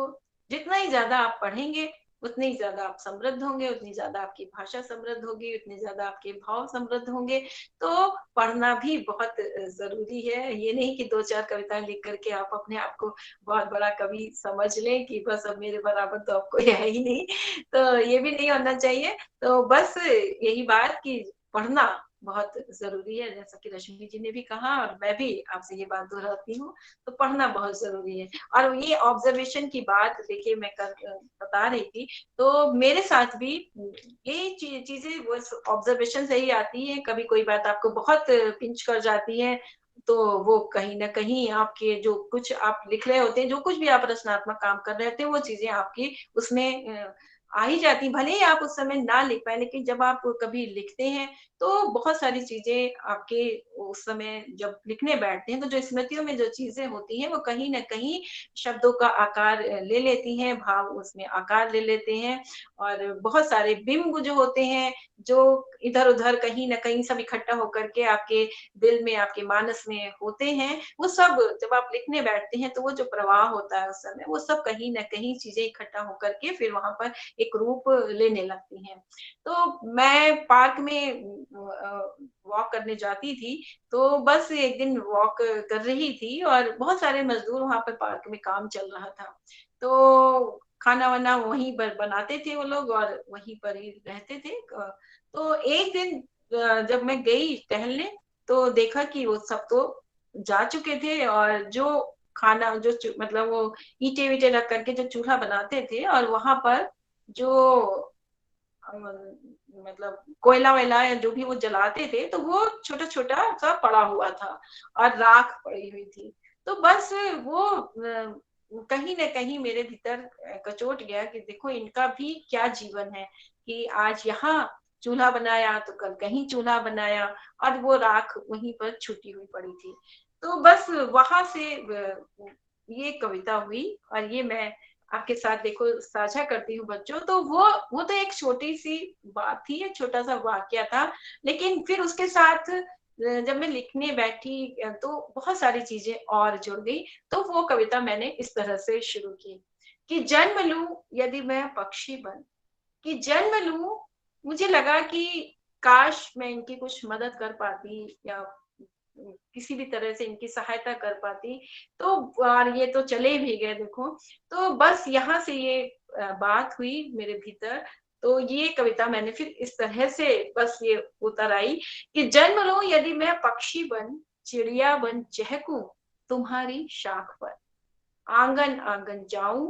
जितना ही ज्यादा आप पढ़ेंगे उतने ही ज्यादा आप समृद्ध होंगे, उतनी ज्यादा आपकी भाषा समृद्ध होगी, उतने ज्यादा आपके भाव समृद्ध होंगे। तो पढ़ना भी बहुत जरूरी है। ये नहीं कि 2-4 कविताएं लिख करके आप अपने आप को बहुत बड़ा कवि समझ लें कि बस अब मेरे बराबर तो अब कोई है ही नहीं, तो ये भी नहीं होना चाहिए। तो बस यही बात कि पढ़ना बहुत जरूरी है, जैसा कि रश्मि जी ने भी कहा और मैं भी आपसे ये बात दोहराती हूँ, तो पढ़ना बहुत जरूरी है। और ये ऑब्जर्वेशन की बात देखिए मैं बता रही थी, तो मेरे साथ भी ये चीजें वो ऑब्जर्वेशन से ही आती है। कभी कोई बात आपको बहुत पिंच कर जाती है, तो वो कहीं ना कहीं आपके जो कुछ आप लिख रहे होते हैं, जो कुछ भी आप रचनात्मक काम कर रहे होते हैं, वो चीजें आपकी उसमें आ ही जाती, भले ही आप उस समय ना लिख पाए, लेकिन जब आप कभी लिखते हैं तो बहुत सारी चीजें आपके उस समय जब लिखने बैठते हैं, तो जो स्मृतियों में जो चीजें होती हैं वो कहीं ना कहीं शब्दों का आकार ले लेती हैं, भाव उसमें आकार ले लेते हैं। और बहुत सारे बिंब जो होते हैं, जो इधर उधर कहीं ना कहीं सब इकट्ठा होकर के आपके दिल में, आपके मानस में होते हैं, वो सब जब आप लिखने बैठते हैं तो वो जो प्रवाह होता है उस समय, वो सब कहीं ना कहीं चीजें इकट्ठा होकर के फिर वहां पर एक रूप लेने लगती हैं। तो मैं पार्क में वॉक करने जाती थी, तो बस एक दिन वॉक कर रही थी और बहुत सारे मजदूर वहां पर पार्क में काम चल रहा था। तो खाना वाना वहीं पर बनाते थे वो लोग और वहीं पर ही रहते थे। तो एक दिन जब मैं गई टहलने तो देखा कि वो सब तो जा चुके थे और जो खाना जो मतलब वो ईंटे वीटे रख करके जो चूल्हा बनाते थे और वहां पर जो मतलब कोयला वैला या जो भी वो जलाते थे तो वो छोटा छोटा सा पड़ा हुआ था और राख पड़ी हुई थी। तो बस वो कहीं ना कहीं मेरे भीतर कचोट गया कि देखो इनका भी क्या जीवन है कि आज यहाँ चूल्हा बनाया तो कल कहीं चूल्हा बनाया और वो राख वहीं पर छुटी हुई पड़ी थी। तो बस वहां से ये कविता हुई और ये मैं आपके साथ देखो साझा करती हूँ बच्चों। तो वो तो एक छोटी सी बात थी, एक छोटा सा वाक्य था, लेकिन फिर उसके साथ जब मैं लिखने बैठी तो बहुत सारी चीजें और जुड़ गई। तो वो कविता मैंने इस तरह से शुरू की कि जन्म लूं यदि मैं पक्षी बन, कि जन्म लूं मुझे लगा कि काश मैं इनकी कुछ मदद कर पाती या किसी भी तरह से इनकी सहायता कर पाती। तो और ये तो चले भी गए देखो। तो बस यहाँ से ये बात हुई मेरे भीतर। तो ये कविता मैंने फिर इस तरह से बस ये उतर आई कि जन्म लो यदि मैं पक्षी बन, चिड़िया बन चहकूं तुम्हारी शाख पर, आंगन आंगन जाऊं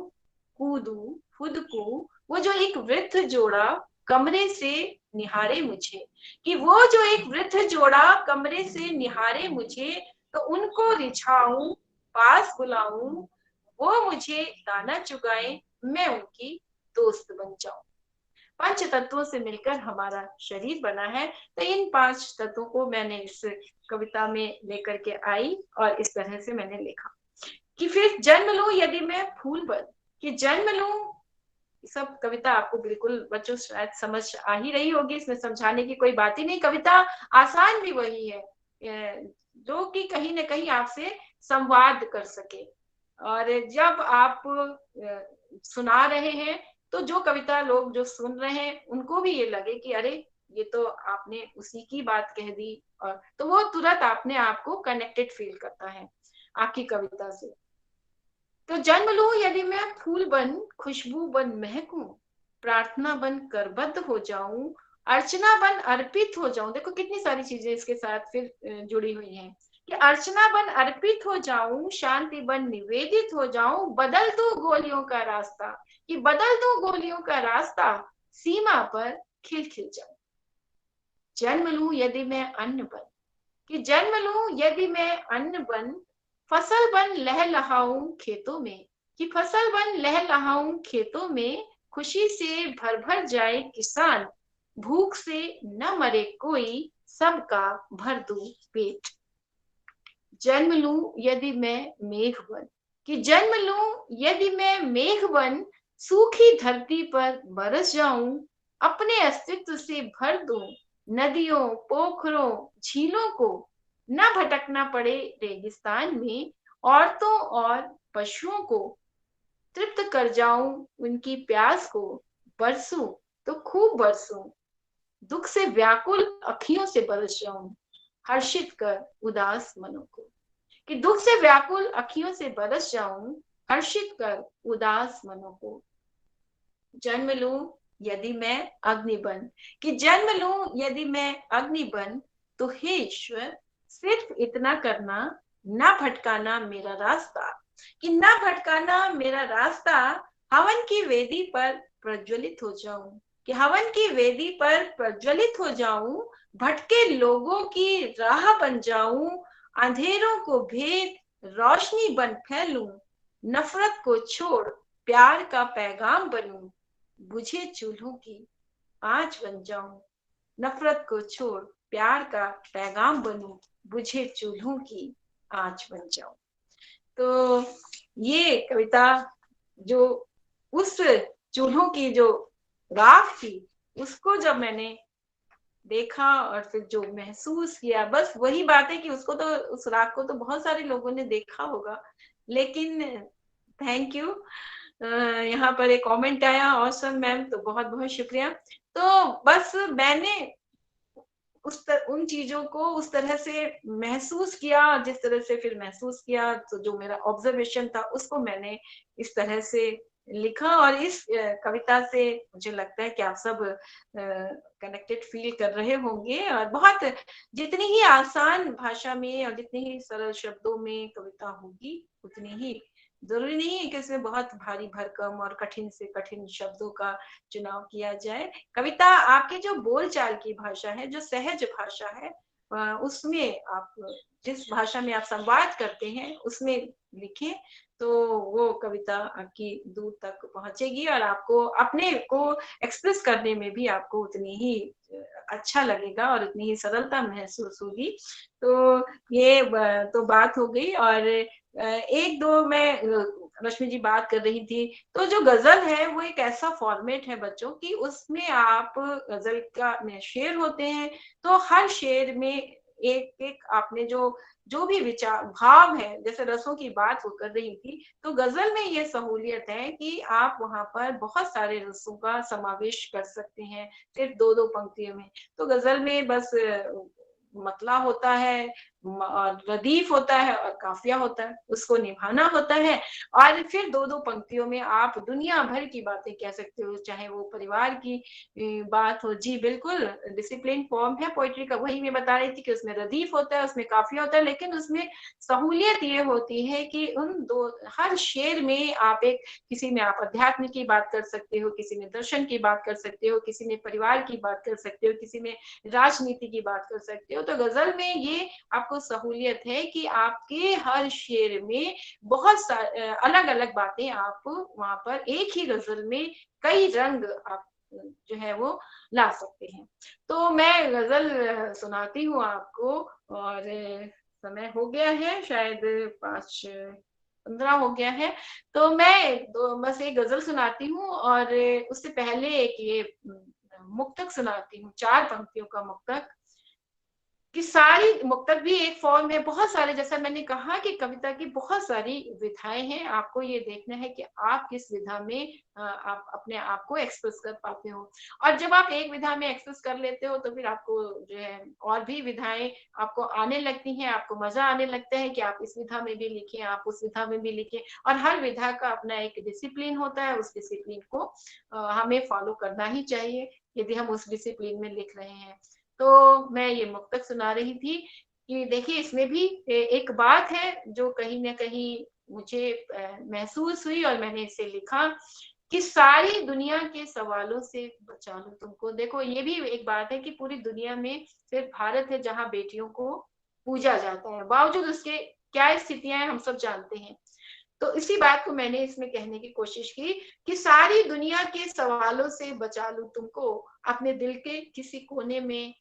कूदू फुदकू, वो जो एक वृद्ध जोड़ा कमरे से निहारे मुझे, कि वो जो एक वृद्ध जोड़ा कमरे से निहारे मुझे, तो उनको रिझाऊं पास बुलाऊं, वो मुझे दाना चुगाए मैं उनकी दोस्त बन जाऊं। पंच तत्वों से मिलकर हमारा शरीर बना है। तो इन 5 तत्वों को मैंने इस कविता में लेकर के आई और इस तरह से मैंने लिखा कि फिर जन्म लूं यदि मैं फूल बन, कि जन्म लूं। सब कविता आपको बिल्कुल बच्चों शायद समझ आ ही रही होगी, इसमें समझाने की कोई बात ही नहीं। कविता आसान भी वही है जो कि कहीं ना कहीं आपसे संवाद कर सके। और जब आप सुना रहे हैं तो जो कविता लोग जो सुन रहे हैं उनको भी ये लगे कि अरे ये तो आपने उसी की बात कह दी, और तो वो तुरंत अपने आप को कनेक्टेड फील करता है आपकी कविता से। तो जन्म लूं यदि मैं फूल बन, खुशबू बन महकूं, प्रार्थना बन करबद्ध हो जाऊं, अर्चना बन अर्पित हो जाऊं। देखो कितनी सारी चीजें इसके साथ फिर जुड़ी हुई हैं कि अर्चना बन अर्पित हो जाऊं, शांति बन निवेदित हो जाऊं, बदल दूं गोलियों का रास्ता, कि बदल दूं गोलियों का रास्ता, सीमा पर खिल खिल जाऊं। जन्म लूं यदि मैं अन्न बन, कि जन्म लूं यदि मैं अन्न बन, फसल बन लहलहाऊं खेतों में, कि फसल बन लहलहाऊं खेतों में, खुशी से भर भर जाए किसान, भूख से न मरे कोई, सबका भर दूं पेट। जन्म लूं यदि मैं मेघ बन, कि जन्म लूं यदि मैं मेघ बन, सूखी धरती पर बरस जाऊं, अपने अस्तित्व से भर दूं नदियों पोखरों झीलों को, न भटकना पड़े रेगिस्तान में, औरतों और पशुओं को तृप्त कर जाऊं उनकी प्यास को, बरसूं तो खूब बरसूं, दुख से व्याकुल अखियों से बरस जाऊं, हर्षित कर उदास मनों को, कि दुख से व्याकुल अखियों से बरस जाऊं, हर्षित कर उदास मनों को। जन्म लूं यदि मैं अग्नि बन, कि जन्म लूं यदि मैं अग्नि बन, तो हे ईश्वर सिर्फ इतना करना, ना भटकाना मेरा रास्ता, कि ना भटकाना मेरा रास्ता, हवन की वेदी पर प्रज्वलित हो जाऊं, कि हवन की वेदी पर प्रज्वलित हो जाऊं, भटके लोगों की राह बन जाऊं, अंधेरों को भेद रोशनी बन फैलूं, नफरत को छोड़ प्यार का पैगाम बनूं, बुझे चूल्हों की आंच बन जाऊं, नफरत को छोड़ प्यार का पैगाम बनूं, बुझे चूल्हों की आंच बन जाऊं। तो ये कविता जो उस चूल्हों की जो राख थी उसको जब मैंने देखा और फिर जो महसूस किया, बस वही बात है कि उसको तो उस राख को तो बहुत सारे लोगों ने देखा होगा, लेकिन थैंक यू यहाँ पर एक कमेंट आया, ऑसम मैम, तो बहुत बहुत शुक्रिया। तो बस मैंने उन चीजों को उस तरह से महसूस किया, जिस तरह से फिर महसूस किया, तो जो मेरा ऑब्जर्वेशन था उसको मैंने इस तरह से लिखा। और इस कविता से मुझे लगता है कि आप सब कनेक्टेड फील कर रहे होंगे। और बहुत जितनी ही आसान भाषा में और जितनी ही सरल शब्दों में कविता होगी, उतनी ही जरूरी नहीं है कि इसमें बहुत भारी भरकम और कठिन से कठिन शब्दों का चुनाव किया जाए। कविता आपके जो बोलचाल की भाषा है, जो सहज भाषा है, उसमें आप जिस भाषा में आप संवाद करते हैं उसमें लिखें, तो वो कविता आपकी दूर तक पहुंचेगी और आपको अपने को एक्सप्रेस करने में भी आपको उतनी ही अच्छा लगेगा और उतनी ही सरलता महसूस होगी। तो ये तो बात हो गई। और एक दो मैं रश्मि जी बात कर रही थी, तो जो गजल है वो एक ऐसा फॉर्मेट है बच्चों कि उसमें आप गजल का में शेर होते हैं, तो हर शेर में एक एक आपने जो भी विचार भाव है, जैसे रसों की बात वो कर रही थी, तो गजल में ये सहूलियत है कि आप वहां पर बहुत सारे रसों का समावेश कर सकते हैं सिर्फ दो दो पंक्तियों में। तो गजल में बस मतला होता है और रदीफ होता है और काफिया होता है, उसको निभाना होता है। और फिर दो दो पंक्तियों में आप दुनिया भर की बातें कह सकते हो, चाहे वो परिवार की बात हो। जी बिल्कुल, डिसिप्लिन फॉर्म है पोइट्री का। वही मैं बता रही थी कि उसमें रदीफ होता है, उसमें काफिया होता है, लेकिन उसमें सहूलियत ये होती है कि हर शेर में आप किसी में आप अध्यात्म की बात कर सकते हो, किसी में दर्शन की बात कर सकते हो, किसी में परिवार की बात कर सकते हो, किसी में राजनीति की बात कर सकते हो। तो गजल में ये आपको सहूलियत है कि आपके हर शेर में बहुत अलग अलग बातें आप वहां पर एक ही गजल में कई रंग आप जो है वो ला सकते हैं। तो मैं गजल सुनाती हूँ आपको, और समय हो गया है, शायद 5:15 हो गया है। तो मैं बस एक गजल सुनाती हूँ और उससे पहले एक ये मुक्तक सुनाती हूँ, 4 पंक्तियों का मुक्तक। कि सारी मुक्तक भी एक फॉर्म है, बहुत सारे, जैसा मैंने कहा कि कविता की बहुत सारी विधाएं हैं। आपको ये देखना है कि आप किस विधा में आप अपने आप को एक्सप्रेस कर पाते हो। और जब आप एक विधा में एक्सप्रेस कर लेते हो, तो फिर आपको जो है और भी विधाएं आपको आने लगती हैं, आपको मजा आने लगता है कि आप इस विधा में भी लिखें, आप उस विधा में भी लिखें। और हर विधा का अपना एक डिसिप्लिन होता है, उस डिसिप्लिन को हमें फॉलो करना ही चाहिए यदि हम उस डिसिप्लिन में लिख रहे हैं। तो मैं ये मुक्तक सुना रही थी कि देखिए, इसमें भी एक बात है जो कहीं ना कहीं मुझे महसूस हुई और मैंने इसे लिखा कि सारी दुनिया के सवालों से बचा लो तुमको। देखो, ये भी एक बात है कि पूरी दुनिया में सिर्फ भारत है जहां बेटियों को पूजा जाता है, बावजूद उसके क्या स्थितियां हैं हम सब जानते हैं। तो इसी बात को मैंने इसमें कहने की कोशिश की कि सारी दुनिया के सवालों से बचा लूं तुमको, अपने दिल के किसी कोने में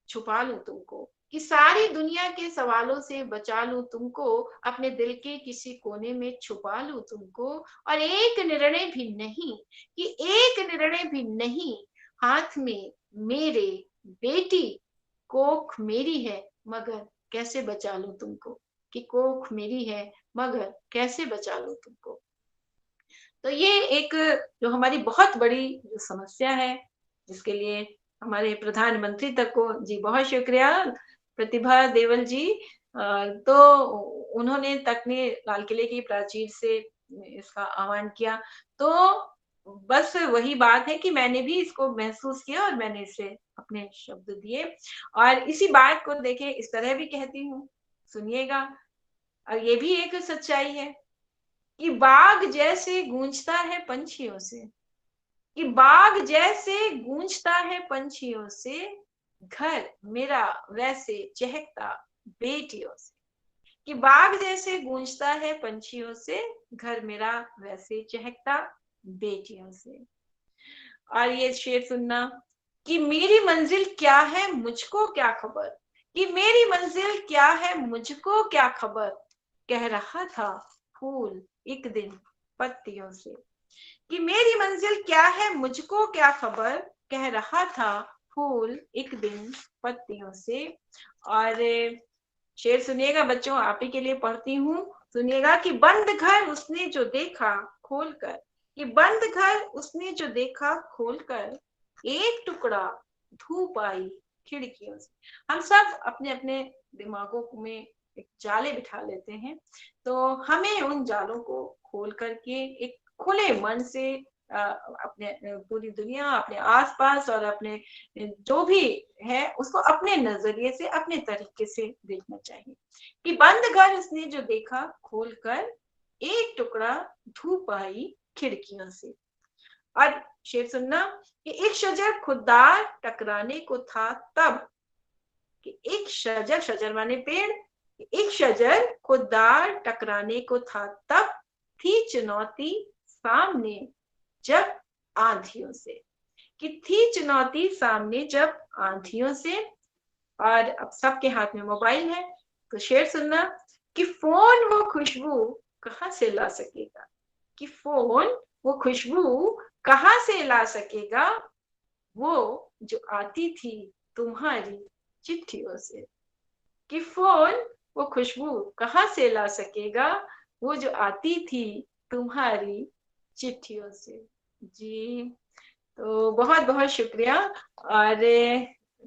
छुपा लूं तुमको। कि सारी दुनिया के सवालों से बचा लूं तुमको, अपने दिल के किसी कोने में छुपा लूं तुमको। और एक निर्णय भी नहीं, कि एक निर्णय भी नहीं, हाथ में मेरे बेटी, कोख मेरी है मगर कैसे बचा लूं तुमको। कि कोख मेरी है मगर कैसे बचा लूं तुमको। तो ये एक जो हमारी बहुत बड़ी जो समस्या है, जिसके लिए हमारे प्रधानमंत्री तक को जी बहुत शुक्रिया, प्रतिभा देवल जी। तो उन्होंने तक ने लाल किले की प्राचीर से इसका आह्वान किया। तो बस वही बात है कि मैंने भी इसको महसूस किया और मैंने इसे अपने शब्द दिए। और इसी बात को देखे इस तरह भी कहती हूँ, सुनिएगा। और ये भी एक सच्चाई है कि बाग जैसे गूंजता है पंछियों से, कि बाग जैसे गूंजता है पंछियों से, घर मेरा वैसे चहकता बेटियों से। कि बाग जैसे गूंजता है पंछियों से, घर मेरा वैसे चहकता बेटियों से। और ये शेर सुनना कि मेरी मंजिल क्या है मुझको क्या खबर, कि मेरी मंजिल क्या है मुझको क्या खबर, कह रहा था फूल एक दिन पत्तियों से। कि मेरी मंजिल क्या है मुझको क्या खबर, कह रहा था फूल एक दिन पत्तियों से। और शेर सुनिएगा बच्चों, आप ही के लिए पढ़ती हूँ, सुनिएगा कि बंद घर उसने जो देखा, खोलकर, कि बंद घर उसने जो देखा खोलकर, एक टुकड़ा धूप आई खिड़कियों से। हम सब अपने अपने दिमागों में एक जाले बिठा लेते हैं, तो हमें उन जालों को खोल करके एक खुले मन से अपने पूरी दुनिया, अपने आसपास और अपने जो भी है उसको अपने नजरिए से, अपने तरीके से देखना चाहिए। कि बंद घर उसने जो देखा खोलकर, एक टुकड़ा धूप आई खिड़कियों से। और शेर सुनना, कि एक शजर खुददार टकराने को था तब, कि एक शजर, शजर माने पेड़, एक शजर खुददार टकराने को था तब, थी चुनौती सामने जब आंधियों से। कि थी चुनौती सामने जब आंधियों से। और अब सबके हाथ में मोबाइल है, तो शेर सुनना, कि फोन वो खुशबू कहाँ से ला सकेगा। कि फोन वो खुशबू कहाँ से ला सकेगा, वो जो आती थी तुम्हारी चिट्ठियों से। कि फोन वो खुशबू कहाँ से ला सकेगा, वो जो आती थी तुम्हारी चिट्ठियों से। जी, तो बहुत बहुत शुक्रिया। और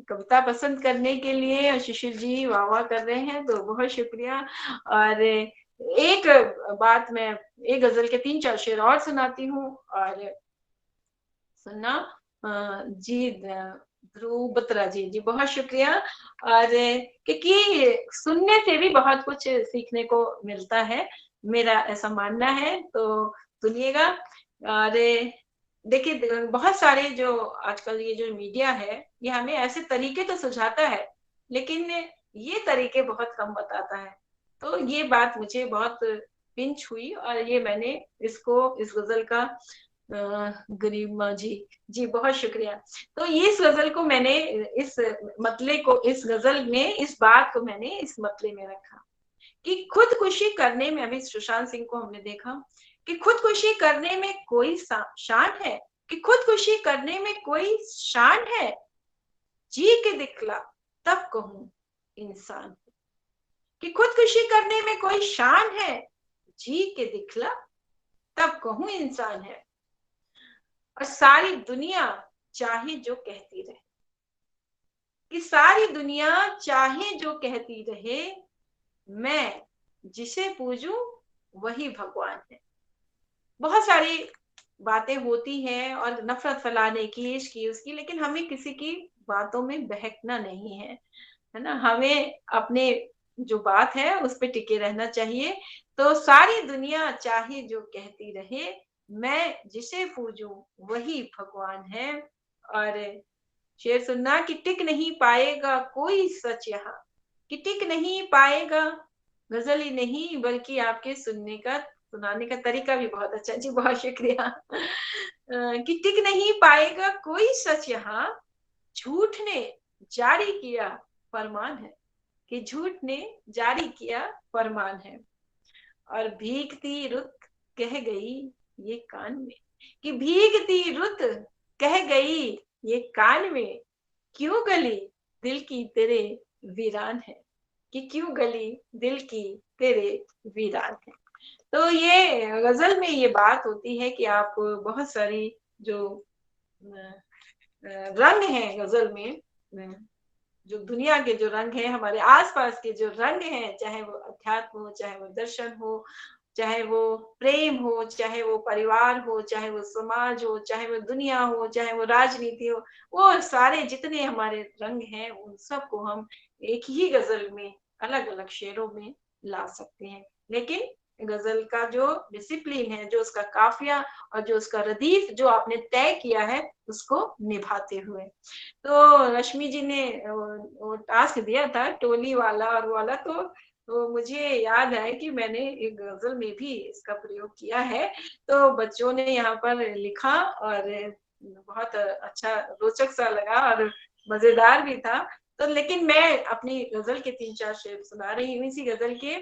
कविता पसंद करने के लिए, और शिशिर जी वाह वाह कर रहे हैं, तो बहुत शुक्रिया। और एक बात, मैं एक गजल के 3-4 शेर और सुनाती हूँ, और सुनना। जी ध्रुव बत्रा जी, जी बहुत शुक्रिया। और क्योंकि सुनने से भी बहुत कुछ सीखने को मिलता है, मेरा ऐसा मानना है, तो सुनिएगा। और देखिए, बहुत सारे जो आजकल ये जो मीडिया है, ये हमें ऐसे तरीके तो सुझाता है, लेकिन ये तरीके बहुत कम बताता है। तो ये बात मुझे बहुत पिंच हुई, और ये मैंने इसको, इस गजल का गरिमा जी, जी बहुत शुक्रिया। तो ये इस गजल को मैंने, इस मतले को, इस गजल में इस बात को मैंने इस मतले में रखा, कि खुदकुशी करने में, अभी सुशांत सिंह को हमने देखा, कि खुदकुशी करने में कोई शान है, कि खुदकुशी करने में कोई शान है, जी के दिखला तब कहूं इंसान। कि खुदकुशी करने में कोई शान है, जी के दिखला तब कहूं इंसान है। और सारी दुनिया चाहे जो कहती रहे, कि सारी दुनिया चाहे जो कहती रहे, मैं जिसे पूजूं वही भगवान है। बहुत सारी बातें होती हैं, और नफरत फैलाने की, इसकी उसकी, लेकिन हमें किसी की बातों में बहकना नहीं है, है ना। हमें अपने जो बात है उस पे टिके रहना चाहिए। तो सारी दुनिया चाहे जो कहती रहे, मैं जिसे पूजूं वही भगवान है। और शेर सुनना, कि टिक नहीं पाएगा कोई सच यहाँ, कि टिक नहीं पाएगा, गजल ही नहीं बल्कि आपके सुनाने का तरीका भी बहुत अच्छा। जी बहुत शुक्रिया। कि टिक नहीं पाएगा कोई सच यहाँ, झूठ ने जारी किया फरमान है, कि झूठ ने जारी किया फरमान है। और भीगती रुत कह गई ये कान में, कि भीगती रुत कह गई ये कान में, क्यों गली दिल की तेरे वीरान है, कि क्यों गली दिल की तेरे वीरान है। तो ये गजल में ये बात होती है कि आप बहुत सारी जो रंग हैं गजल में, जो दुनिया के जो रंग हैं, हमारे आसपास के जो रंग हैं, चाहे वो अध्यात्म हो, चाहे वो दर्शन हो, चाहे वो प्रेम हो, चाहे वो परिवार हो, चाहे वो समाज हो, चाहे वो दुनिया हो, चाहे वो राजनीति हो, वो सारे जितने हमारे रंग हैं, उन सबको हम एक ही गजल में, अलग अलग शेरों में ला सकते हैं। लेकिन गजल का जो डिसिप्लिन है, जो उसका काफिया और जो उसका रदीफ जो आपने तय किया है, उसको निभाते हुए। तो रश्मि जी ने वो टास्क दिया था टोली वाला और वो वाला, तो मुझे याद है कि मैंने एक गजल में भी इसका प्रयोग किया है। तो बच्चों ने यहाँ पर लिखा, और बहुत अच्छा रोचक सा लगा और मजेदार भी था। तो लेकिन मैं अपनी गजल के 3-4 शेर सुना रही हूँ इसी गजल के।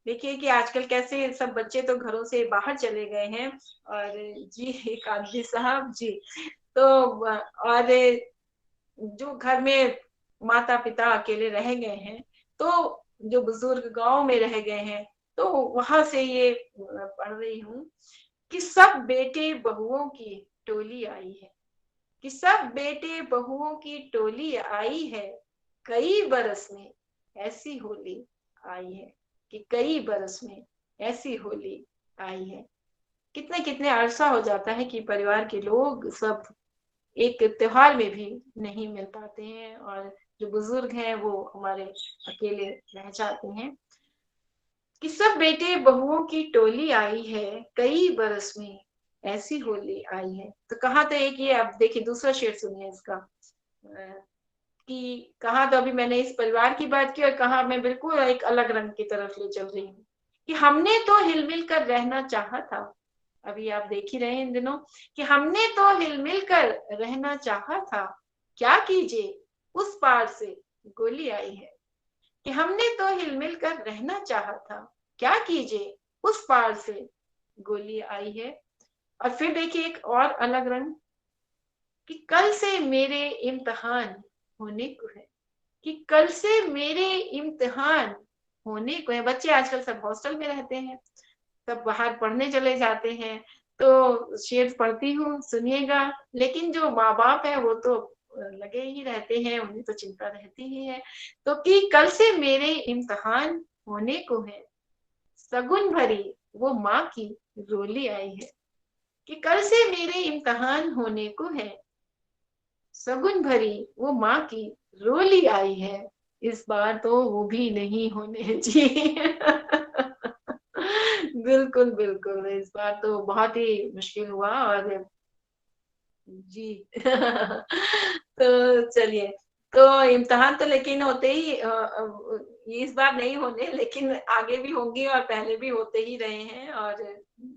देखिए कि आजकल कैसे सब बच्चे तो घरों से बाहर चले गए हैं, और जी कादरी साहब जी, तो और जो घर में माता पिता अकेले रह गए हैं, तो जो बुजुर्ग गांव में रह गए हैं, तो वहां से ये पढ़ रही हूँ कि सब बेटे बहुओं की टोली आई है, कि सब बेटे बहुओं की टोली आई है, कई बरस में ऐसी होली आई है, कि कई बरस में ऐसी होली आई है। कितने कितने अरसा हो जाता है कि परिवार के लोग सब एक त्योहार में भी नहीं मिल पाते हैं, और जो बुजुर्ग हैं वो हमारे अकेले रह जाते हैं। कि सब बेटे बहुओं की टोली आई है, कई बरस में ऐसी होली आई है। तो कहा तो एक ये, अब देखिए दूसरा शेर सुनिए इसका, कि कहा तो अभी मैंने इस परिवार की बात की, और कहा मैं बिल्कुल एक अलग रंग की तरफ ले चल रही हूँ, कि हमने तो हिलमिल कर रहना चाहा था। अभी आप देख ही रहे हैं इन दिनों कि हमने तो हिलमिल कर रहना चाहा था, क्या कीजिए उस पार से गोली आई है। कि हमने तो हिलमिल कर रहना चाहा था, क्या कीजिए उस पार से गोली आई है। और फिर देखिए एक और अलग रंग, कि कल से मेरे इम्तिहान होने को है, कि कल से मेरे इम्तिहान होने को है। बच्चे आजकल सब हॉस्टल में रहते हैं, सब बाहर पढ़ने चले जाते हैं, तो शेर पढ़ती हूँ सुनिएगा। लेकिन जो माँ बाप है वो तो लगे ही रहते हैं, उन्हें तो चिंता रहती ही है। तो कि कल से मेरे इम्तिहान होने को है, सगुन भरी वो माँ की रोली आई है। कि कल से मेरे इम्तिहान होने को है, सगुन भरी वो माँ की रोली आई है। इस बार तो वो भी नहीं होने जी बिल्कुल बिल्कुल, इस बार तो बहुत ही मुश्किल हुआ। और जी तो चलिए, तो इम्तिहान तो लेकिन होते ही इस बार नहीं होने, लेकिन आगे भी होंगी और पहले भी होते ही रहे हैं, और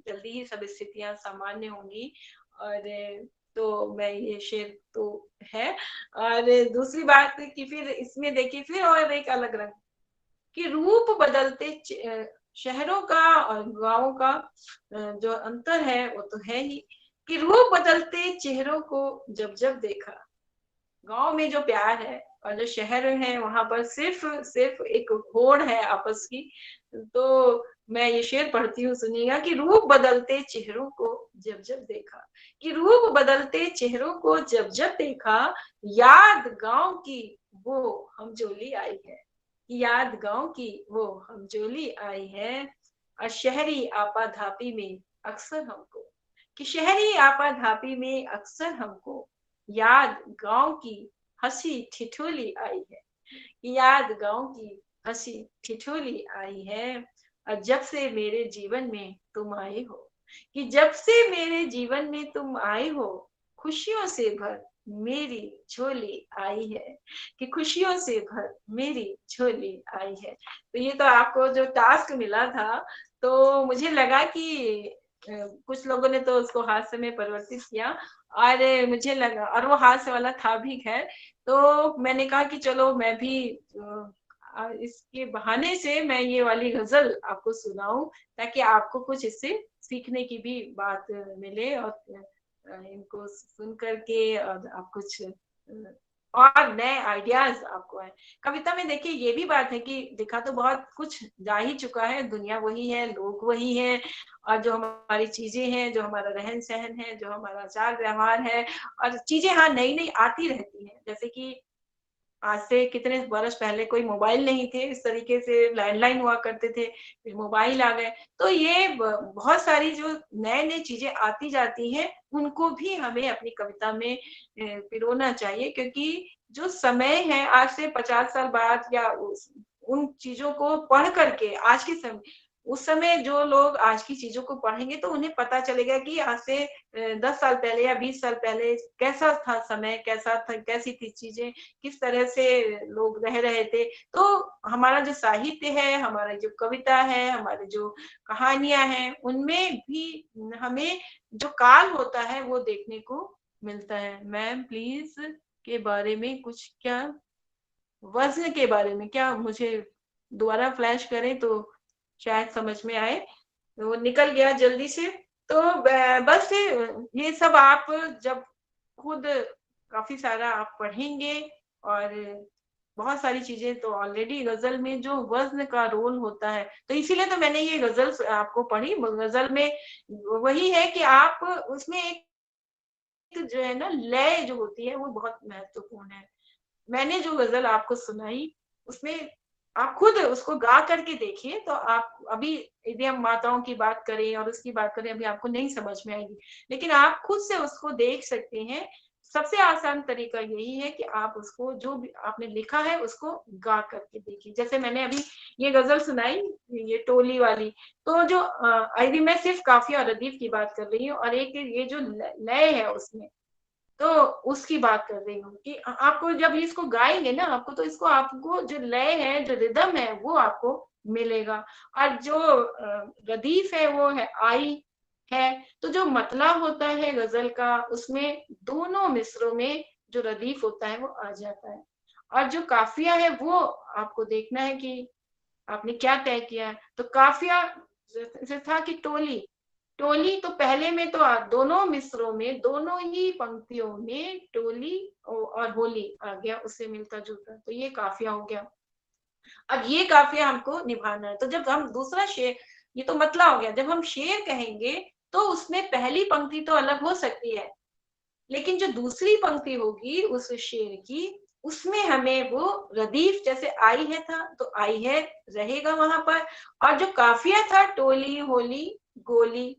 जल्दी ही सब स्थितियां सामान्य होंगी। और तो मैं ये शेर तो है। और दूसरी बात कि फिर इसमें देखिए फिर और एक अलग रंग, कि रूप बदलते शहरों का और गांवों का जो अंतर है वो तो है ही, कि रूप बदलते चेहरों को जब जब देखा। गांव में जो प्यार है और जो शहर है वहां पर सिर्फ सिर्फ एक होड़ है आपस की। तो मैं ये शेर पढ़ती हूँ सुनिएगा, कि रूप बदलते चेहरों को जब जब देखा, कि रूप बदलते चेहरों को जब जब देखा, याद गांव की वो हमजोली आई है। याद गांव की वो हमजोली आई है। और शहरी आपाधापी में अक्सर हमको, कि शहरी आपाधापी में अक्सर हमको याद गांव की हंसी ठिठोली आई है। याद गांव की हंसी ठिठोली आई है। और जब से मेरे जीवन में तुम आए हो, कि जब से मेरे जीवन में तुम आए हो, खुशियों से भर मेरी झोली आई है। कि खुशियों से भर मेरी झोली आई है। तो ये तो आपको जो टास्क मिला था, तो मुझे लगा कि कुछ लोगों ने तो उसको हास्य में परिवर्तित किया, और मुझे लगा, और वो हास्य वाला था भी खैर। तो मैंने कहा कि चलो मैं भी इसके बहाने से मैं ये वाली गजल आपको सुनाऊं, ताकि आपको कुछ इससे सीखने की भी बात मिले, और इनको सुन करके और आप कुछ और नए आइडियाज आपको आए। कविता में देखिए ये भी बात है कि लिखा तो बहुत कुछ जा ही चुका है, दुनिया वही है, लोग वही हैं, और जो हमारी चीजें हैं, जो हमारा रहन सहन है, जो हमारा आचार व्यवहार है, और चीजें हाँ नई नई आती रहती हैं। जैसे कि आज से कितने वर्ष पहले कोई मोबाइल नहीं थे, इस तरीके से लैंडलाइन हुआ करते थे, फिर मोबाइल आ गए। तो ये बहुत सारी जो नए नए चीजें आती जाती हैं, उनको भी हमें अपनी कविता में पिरोना चाहिए, क्योंकि जो समय है आज से 50 साल बाद, या उन चीजों को पढ़ करके आज के समय, उस समय जो लोग आज की चीजों को पढ़ेंगे तो उन्हें पता चलेगा कि आज से 10 साल पहले या 20 साल पहले कैसा था समय, कैसा था, कैसी थी चीजें, किस तरह से लोग रह रहे थे। तो हमारा जो साहित्य है, हमारा जो कविता है, हमारे जो कहानियां हैं, उनमें भी हमें जो काल होता है वो देखने को मिलता है। मैम प्लीज के बारे में कुछ, क्या वजन के बारे में क्या मुझे दोबारा फ्लैश करें तो शायद समझ में आए। वो निकल गया जल्दी से। तो बस ये सब आप जब खुद काफी सारा आप पढ़ेंगे और बहुत सारी चीजें तो ऑलरेडी गजल में जो वज्न का रोल होता है, तो इसीलिए तो मैंने ये गजल आपको पढ़ी। गजल में वही है कि आप उसमें एक जो है ना लय जो होती है वो बहुत महत्वपूर्ण है। मैंने जो गजल आपको सुनाई उसमें आप खुद उसको गा करके देखिए, तो आप अभी यदि हम माताओं की बात करें और उसकी बात करें अभी आपको नहीं समझ में आएगी, लेकिन आप खुद से उसको देख सकते हैं। सबसे आसान तरीका यही है कि आप उसको जो भी आपने लिखा है उसको गा करके देखिए। जैसे मैंने अभी ये गजल सुनाई, ये टोली वाली, तो जो अभी मैं सिर्फ काफिया और रदीफ की बात कर रही हूँ, और एक ये जो लय है उसमें, तो उसकी बात कर रही हूँ कि आपको जब इसको गाएंगे ना, आपको तो इसको आपको जो लय है, जो रिदम है, वो आपको मिलेगा। और जो रदीफ है वो है आई है। तो जो मतलब होता है गजल का, उसमें दोनों मिसरों में जो रदीफ होता है वो आ जाता है। और जो काफिया है वो आपको देखना है कि आपने क्या तय किया है। तो काफिया जैसे था कि टोली, टोली तो पहले में तो दोनों मिसरों में, दोनों ही पंक्तियों में टोली और होली आ गया, उससे मिलता जुलता, तो ये काफिया हो गया। अब ये काफिया हमको निभाना है। तो जब हम दूसरा शेर, ये तो मतलब हो गया, जब हम शेर कहेंगे तो उसमें पहली पंक्ति तो अलग हो सकती है, लेकिन जो दूसरी पंक्ति होगी उस शेर की, उसमें हमें वो रदीफ, जैसे आई है था तो आई है रहेगा वहां पर, और जो काफिया था टोली होली गोली,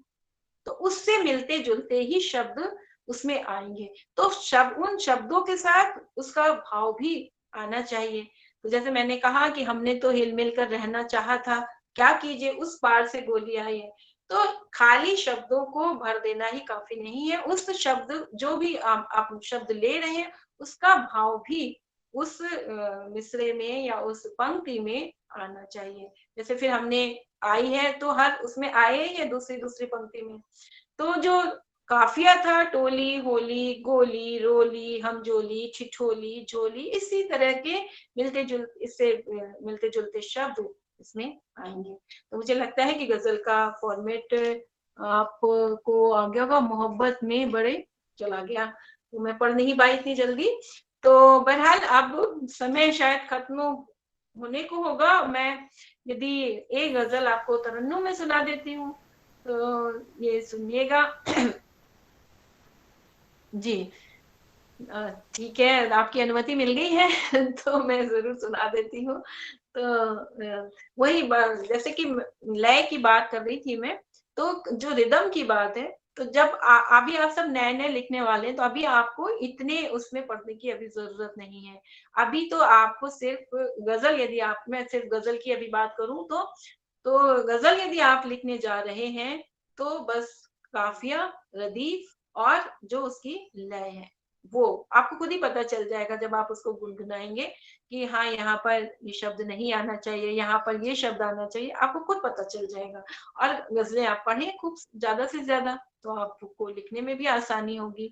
तो उससे मिलते जुलते ही शब्द उसमें आएंगे। तो उन शब्दों के साथ उसका भाव भी आना चाहिए। तो जैसे मैंने कहा कि हमने तो हिल मिल कर रहना चाहा था, क्या कीजिए उस पार से गोली आई है। तो खाली शब्दों को भर देना ही काफी नहीं है, उस शब्द जो भी आप शब्द ले रहे हैं उसका भाव भी उस मिसरे में या उस पंक्ति में आना चाहिए। जैसे फिर हमने आई है तो हर उसमें आए या दूसरी दूसरी पंक्ति में, तो जो काफिया था टोली होली गोली रोली हमजोली छिछोली झोली, इसी तरह के इससे मिलते जुलते शब्द इसमें आएंगे। तो मुझे लगता है कि गजल का फॉर्मेट आपको आ गया होगा, मोहब्बत में बड़े चला गया, तो मैं पढ़ नहीं पाई इतनी जल्दी। तो बहरहाल अब समय शायद खत्म होने को होगा। मैं यदि एक गजल आपको तरन्नुम में सुना देती हूँ, तो ये सुनिएगा। जी ठीक है, आपकी अनुमति मिल गई है तो मैं जरूर सुना देती हूँ। तो वही जैसे कि लय की बात कर रही थी मैं, तो जो रिदम की बात है, तो जब अभी आप सब नए नए लिखने वाले हैं, तो अभी आपको इतने उसमें पढ़ने की अभी जरूरत नहीं है। अभी तो आपको सिर्फ गजल, यदि आप, मैं सिर्फ गजल की अभी बात करूं तो गजल यदि आप लिखने जा रहे हैं तो बस काफिया रदीफ और जो उसकी लय है वो आपको खुद ही पता चल जाएगा जब आप उसको गुनगुनाएंगे कि हाँ यहाँ पर ये शब्द नहीं आना चाहिए, यहाँ पर ये शब्द आना चाहिए, आपको खुद पता चल जाएगा। और गजलें आप पढ़ें खूब ज्यादा से ज्यादा, तो आपको लिखने में भी आसानी होगी।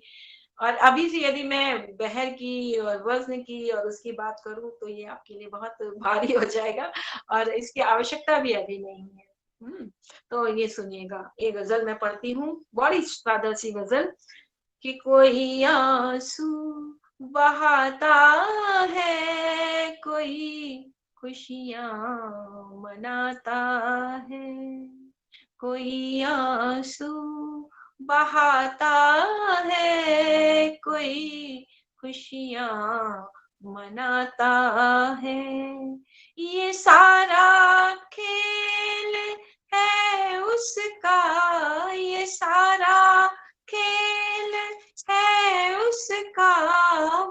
और अभी से यदि मैं बहर की और वज़्न की और उसकी बात करूं तो ये आपके लिए बहुत भारी हो जाएगा, और इसकी आवश्यकता भी अभी नहीं है। तो ये सुनिएगा, एक गजल मैं पढ़ती हूँ, बड़ी सादा सी गजल, कि कोई आंसू बहाता है, कोई खुशियां मनाता है, कोई आंसू बहाता है, कोई खुशियां मनाता है, ये सारा खेल है उसका, ये सारा खेल है उसका,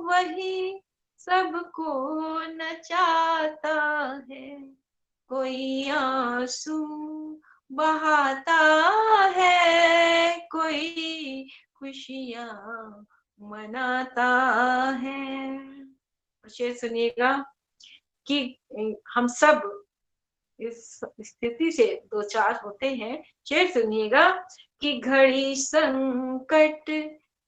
वही सबको नचाता है, कोई आंसू बहाता है, कोई खुशियां मनाता है। शेर सुनिएगा कि हम सब इस स्थिति से दो चार होते हैं। शेर सुनिएगा कि घड़ी संकट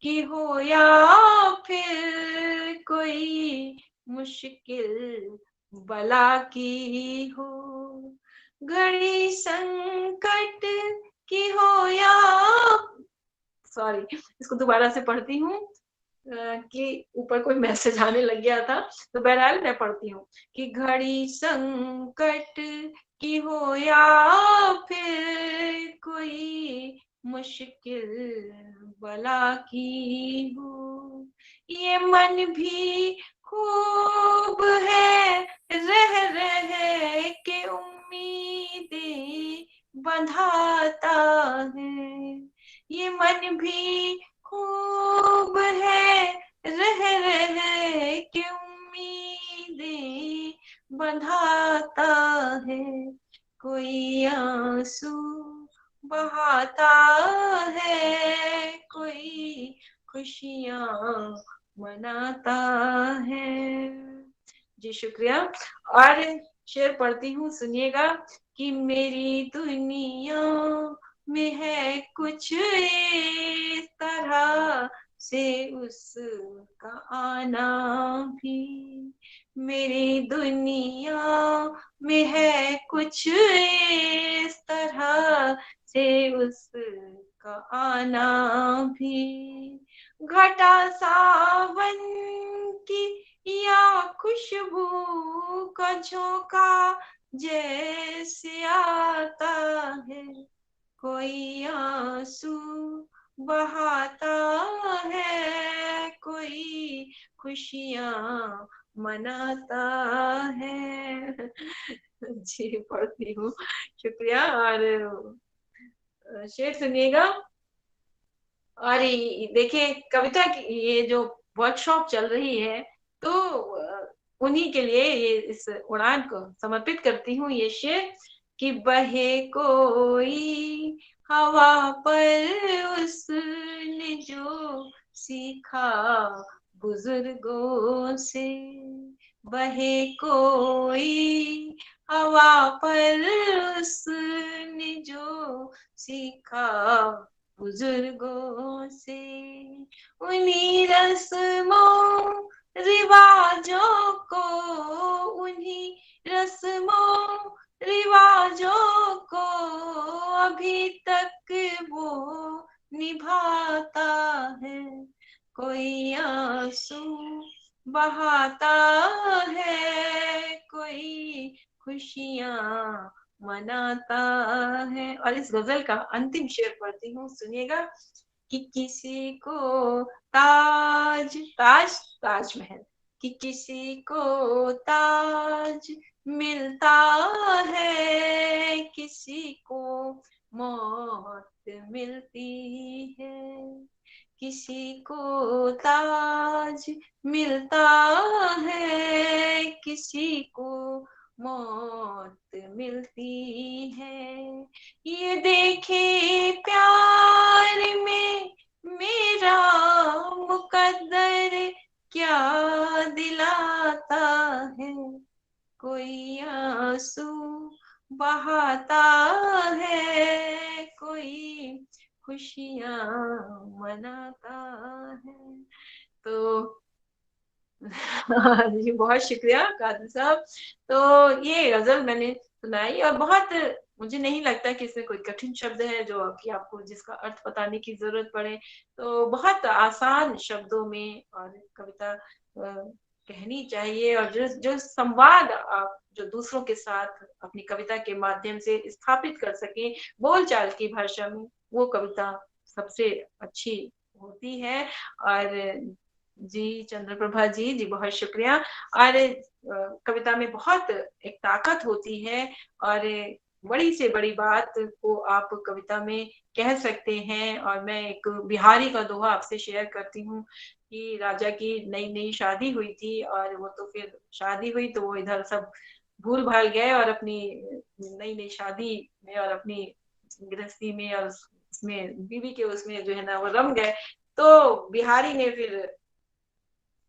की हो या फिर कोई मुश्किल बला की हो, घड़ी संकट की हो या, सॉरी इसको दोबारा से पढ़ती हूँ, कि ऊपर कोई मैसेज आने लग गया था, तो बहरहाल मैं पढ़ती हूँ कि घड़ी संकट की हो या फिर कोई मुश्किल बला की हो, ये मन भी खूब है रह रह के उम्मीदें बंधाता है, ये मन भी खूब है रह रह के उम्मीदें बंधाता है, कोई आंसू बहाता है, कोई खुशियाँ मनाता है। जी शुक्रिया। और शेर पढ़ती हूँ, सुनिएगा कि मेरी दुनिया में है कुछ इस तरह से उसका आना भी, मेरी दुनिया में है कुछ इस तरह से उसका आना भी, घटा सावन की या खुशबू का झोंका जैसे आता है, कोई आंसू बहाता है, कोई खुशियाँ मनाता है। जी पढ़ती हूँ, शुक्रिया। और शेर सुनिएगा। और देखिए कविता की ये जो वर्कशॉप चल रही है, तो उन्हीं के लिए ये इस उड़ान को समर्पित करती हूँ ये शेर कि बहे कोई हवा पर उसने जो सीखा बुजुर्गों से, बहे कोई हवा पर उसने जो सीखा बुजुर्गों से, उन्हीं रस्मों रिवाजों को, उन्हीं रस्मों रिवाजों को अभी तक वो निभाता है, कोई आंसू बहाता है, कोई खुशियाँ मनाता है। और इस गजल का अंतिम शेर पढ़ती हूँ, सुनिएगा कि किसी को ताज ताज ताजमहल, कि किसी को ताज मिलता है, किसी को मौत मिलती है, किसी को ताज मिलता है, किसी को मौत मिलती है, ये देखे प्यार में मेरा मुकद्दर क्या दिलाता है, कोई आंसू बहाता है, कोई खुशियाँ मनाता है। तो जी बहुत शुक्रिया कादिर साहब। तो ये गजल मैंने सुनाई, और बहुत मुझे नहीं लगता कि इसमें कोई कठिन शब्द है जो कि आपको जिसका अर्थ बताने की जरूरत पड़े, तो बहुत आसान शब्दों में और कविता कहनी चाहिए, और जो संवाद आप जो दूसरों के साथ अपनी कविता के माध्यम से स्थापित कर सके बोलचाल की भाषा में, वो कविता सबसे अच्छी होती है। और जी चंद्रप्रभा जी, जी बहुत शुक्रिया। और कविता में बहुत एक ताकत होती है, और बड़ी से बड़ी बात को आप कविता में कह सकते हैं। और मैं एक बिहारी का दोहा आपसे शेयर करती हूँ कि राजा की नई नई शादी हुई थी, और वो तो फिर शादी हुई तो वो इधर सब भूल भाल गए और अपनी नई नई शादी में और अपनी गृहस्थी में और उसमें बीवी के उसमें जो है ना वो रम गए। तो बिहारी ने फिर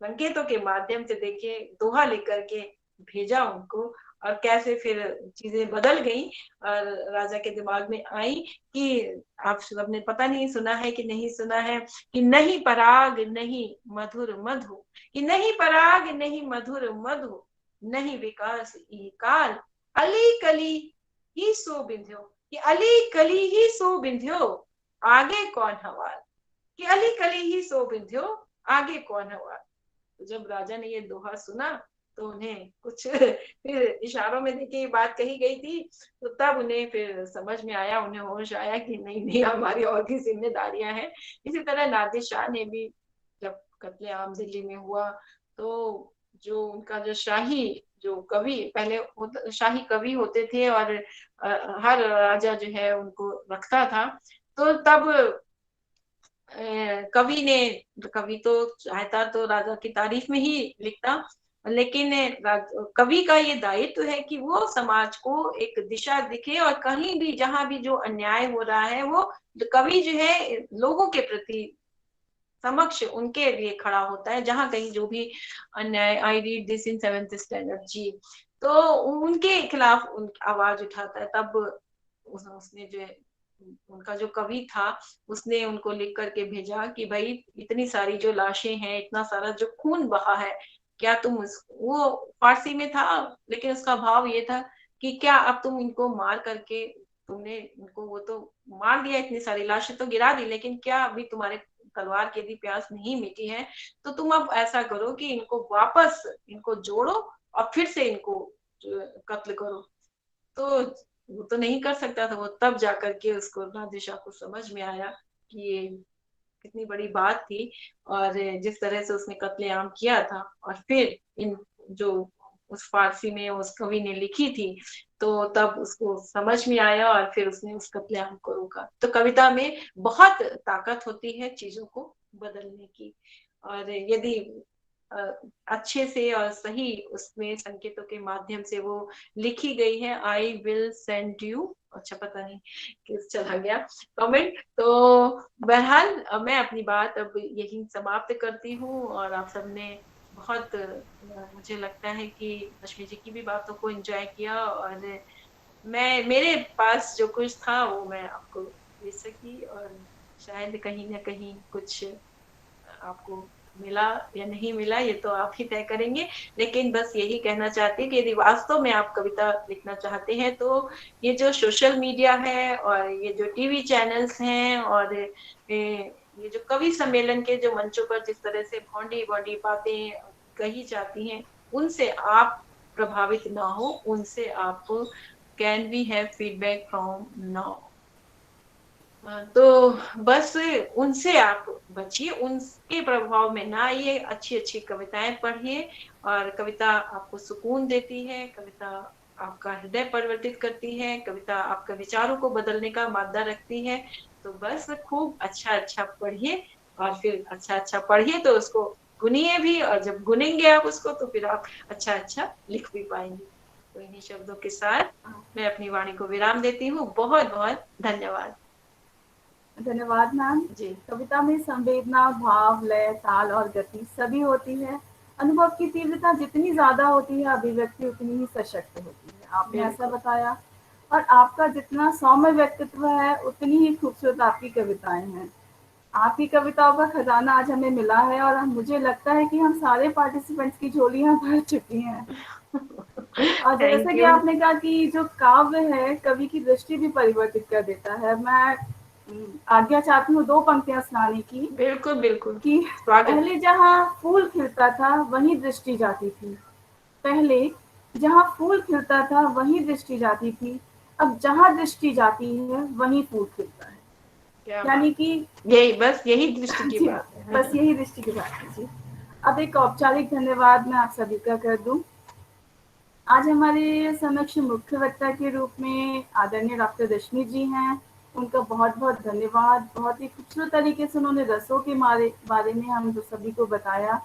संकेतों के माध्यम से देखिए दोहा लेकर के भेजा उनको, और कैसे फिर चीजें बदल गई और राजा के दिमाग में आई कि आप सबने पता नहीं सुना है कि नहीं सुना है कि नहीं पराग नहीं मधुर मधु, कि नहीं पराग नहीं मधुर मधु, नहीं विकास ई काल, अली कली ही सो बिंध्यो, कि अली कली ही सो बिंध्यो, आगे कौन हवाल, कि अली कली ही सो बिंध्यो, आगे कौन हुआ। तो जब राजा ने ये दोहा सुना तो उन्हें कुछ फिर इशारों में देखिए ये बात कही गई थी, तो तब उन्हें फिर समझ में आया, उन्हें होश आया कि नहीं नहीं हमारी और भी जिम्मेदारियां हैं। इसी तरह नादिर शाह ने भी जब कत्लेआम दिल्ली में हुआ तो जो उनका जो शाही जो कवि पहले शाही कवि होते थे और हर राजा जो है उनको रखता था, तो तब कवि तो चाहता तो राजा की तारीफ में ही लिखता, लेकिन कवि का ये दायित्व है कि वो समाज को एक दिशा दिखे और कहीं भी जहां भी जो अन्याय हो रहा है वो कवि जो है लोगों के प्रति समक्ष उनके लिए खड़ा होता है। जहां कहीं जो भी अन्याय, I read this in 7th standard जी, तो उनके खिलाफ आवाज उठाता है। तब उसने जो है उनका जो कवि था उसने उनको लिख करके भेजा कि भाई इतनी सारी जो लाशें हैं, इतना सारा जो खून बहा है, क्या तुम वो फारसी में था लेकिन उसका भाव ये था कि क्या अब तुम इनको मार करके तुमने इनको वो तो मार दिया, इतनी सारी लाशें तो गिरा दी, लेकिन क्या अभी तुम्हारे तलवार की भी प्यास नहीं मिटी है, तो तुम अब ऐसा करो कि इनको वापस इनको जोड़ो और फिर से इनको कत्ल करो। तो वो तो नहीं कर सकता था, वो तब जाकर के उसको नादिर शाह को समझ में आया कि ये कितनी बड़ी बात थी और जिस तरह से उसने कत्लेआम किया था। और फिर इन जो उस फारसी में उस कवि ने लिखी थी तो तब उसको समझ में आया और फिर उसने उस कत्लेआम को रोका। तो कविता में बहुत ताकत होती है चीजों को बदलने की, और यदि अच्छे से और सही उसमें संकेतों के माध्यम से वो लिखी गई है। आई विल सेंड यू, अच्छा पता नहीं किस चला गया कमेंट। तो बहरहाल मैं अपनी बात अब यही समाप्त करती हूँ और आप सबने बहुत मुझे लगता है कि रश्मि जी की भी बातों को एंजॉय किया और मैं मेरे पास जो कुछ था वो मैं आपको दे सकी और शायद कहीं ना कहीं कुछ आपको मिला या नहीं मिला ये तो आप ही तय करेंगे। लेकिन बस यही कहना चाहती हूँ कि यदि वास्तव में आप कविता लिखना चाहते हैं तो ये जो सोशल मीडिया है और ये जो टीवी चैनल्स हैं और ये जो कवि सम्मेलन के जो मंचों पर जिस तरह से भौंडी भौंडी बातें कही जाती हैं उनसे आप प्रभावित ना हो, उनसे आप can we have feedback from now, तो बस उनसे आप बचिए, उनके प्रभाव में ना आइए। अच्छी अच्छी कविताएं पढ़िए और कविता आपको सुकून देती है, कविता आपका हृदय परिवर्तित करती है, कविता आपके विचारों को बदलने का मादा रखती है। तो बस खूब अच्छा अच्छा पढ़िए और फिर अच्छा अच्छा पढ़िए तो उसको गुनिए भी, और जब गुनेंगे आप उसको तो फिर आप अच्छा अच्छा लिख भी पाएंगे। तो इन्हीं शब्दों के साथ मैं अपनी वाणी को विराम देती हूँ। बहुत बहुत धन्यवाद। धन्यवाद मैम जी। कविता में संवेदना, भाव, लय, ताल और गति सभी होती है। अनुभव की तीव्रता जितनी ज्यादा होती है अभिव्यक्ति उतनी ही सशक्त होती है, आपने ऐसा बताया। और आपका जितना सौम्य व्यक्तित्व है उतनी ही खूबसूरत आपकी कविताएं हैं। आपकी कविताओं का खजाना आज हमें मिला है और मुझे लगता है कि हम सारे पार्टिसिपेंट्स की झोलियां भर चुकी हैं। और जैसे कि आपने कहा कि जो काव्य है कवि की दृष्टि भी परिवर्तित कर देता है, मैं आज्ञा चाहती हूँ 2 पंक्तियां सुनाने की। बिल्कुल बिल्कुल। कि पहले जहाँ फूल खिलता था वहीं दृष्टि जाती थी, पहले जहाँ फूल खिलता था वहीं दृष्टि जाती थी, अब जहाँ दृष्टि जाती है वहीं फूल खिलता है। यानी कि यही दृष्टि की बात है। बस यही दृष्टि की बात है जी। अब एक औपचारिक धन्यवाद मैं आप सभी का कर दूं। आज हमारे समक्ष मुख्य वक्ता के रूप में आदरणीय डॉक्टर रश्मि जी हैं, उनका बहुत बहुत धन्यवाद। बहुत ही खूबसूरत तरीके से उन्होंने रसों के बारे में हम सभी को बताया।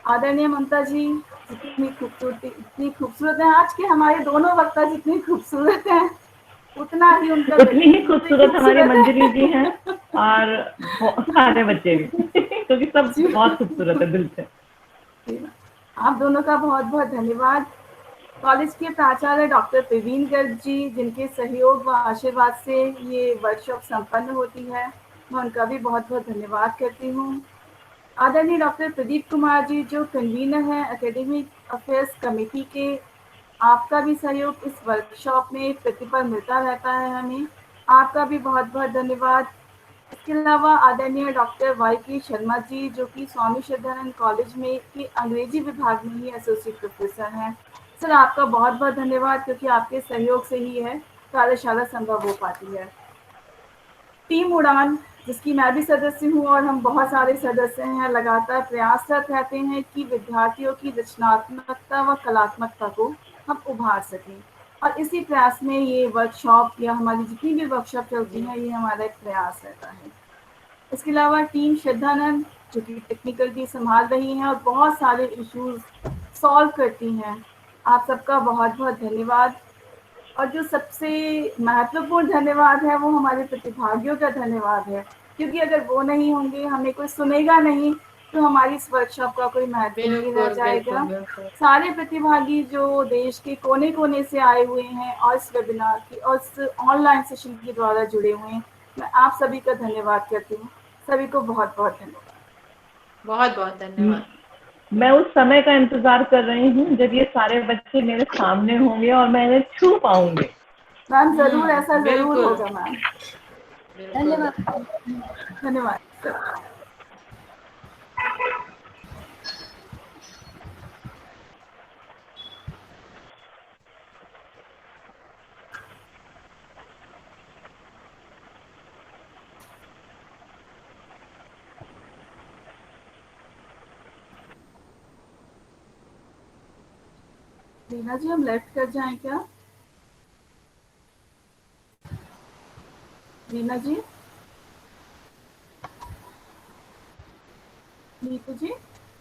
आदरणीय ममता जी जितनी खूबसूरत है, आज के हमारे दोनों वक्ता जितनी खूबसूरत हैं उतना ही उनका उतनी ही खूबसूरत हमारी मंजरी जी हैं और सारे बच्चे भी क्योंकि सब बहुत खूबसूरत है दिल से। आप दोनों का बहुत बहुत धन्यवाद। कॉलेज के प्राचार्य डॉक्टर प्रवीण गर्ग जी जिनके सहयोग व आशीर्वाद से ये वर्कशॉप संपन्न होती है, मैं उनका भी बहुत बहुत धन्यवाद करती हूँ। आदरणीय डॉक्टर प्रदीप कुमार जी जो कन्वीनर हैं एकेडमिक अफेयर्स कमेटी के, आपका भी सहयोग इस वर्कशॉप में प्रतिपल मिलता रहता है हमें, आपका भी बहुत बहुत धन्यवाद। इसके अलावा आदरणीय डॉक्टर YK शर्मा जी, जो कि स्वामी श्रद्धानंद कॉलेज में के अंग्रेजी विभाग में ही एसोसिएट प्रोफेसर हैं। सर, आपका बहुत बहुत धन्यवाद, क्योंकि आपके सहयोग से ही है कार्यशाला संभव हो पाती है। टीम उड़ान, जिसकी मैं भी सदस्य हूँ और हम बहुत सारे सदस्य हैं, लगातार प्रयासरत रहते हैं कि विद्यार्थियों की रचनात्मकता व कलात्मकता को हम उभार सकें, और इसी प्रयास में ये वर्कशॉप या हमारी जितनी भी वर्कशॉप चलती हैं, ये हमारा एक प्रयास रहता है। इसके अलावा टीम श्रद्धानंद, जो कि टेक्निकल की संभाल रही हैं और बहुत सारे इश्यूज सॉल्व करती हैं, आप सबका बहुत बहुत धन्यवाद। और जो सबसे महत्वपूर्ण धन्यवाद है, वो हमारे प्रतिभागियों का धन्यवाद है, क्योंकि अगर वो नहीं होंगे, हमें कोई सुनेगा नहीं, तो हमारी इस वर्कशॉप का कोई महत्व नहीं रह बिल्कुल जाएगा। बिल्कुल। सारे प्रतिभागी जो देश के कोने कोने से आए हुए हैं और इस वेबिनार की और इस ऑनलाइन सेशन के द्वारा जुड़े हुए हैं, मैं आप सभी का धन्यवाद करती हूँ। सभी को बहुत बहुत धन्यवाद। बहुत बहुत धन्यवाद। मैं उस समय का इंतजार कर रही हूँ जब ये सारे बच्चे मेरे सामने होंगे और मैं इन्हें छू पाऊंगी। मैम, जरूर ऐसा जरूर बिल्कुल। होगा मैम। बिल्कुल। धन्यवाद। धन्यवाद। रीना जी, हम लेफ्ट कर जाएं क्या? रीना जी, नीतू जी।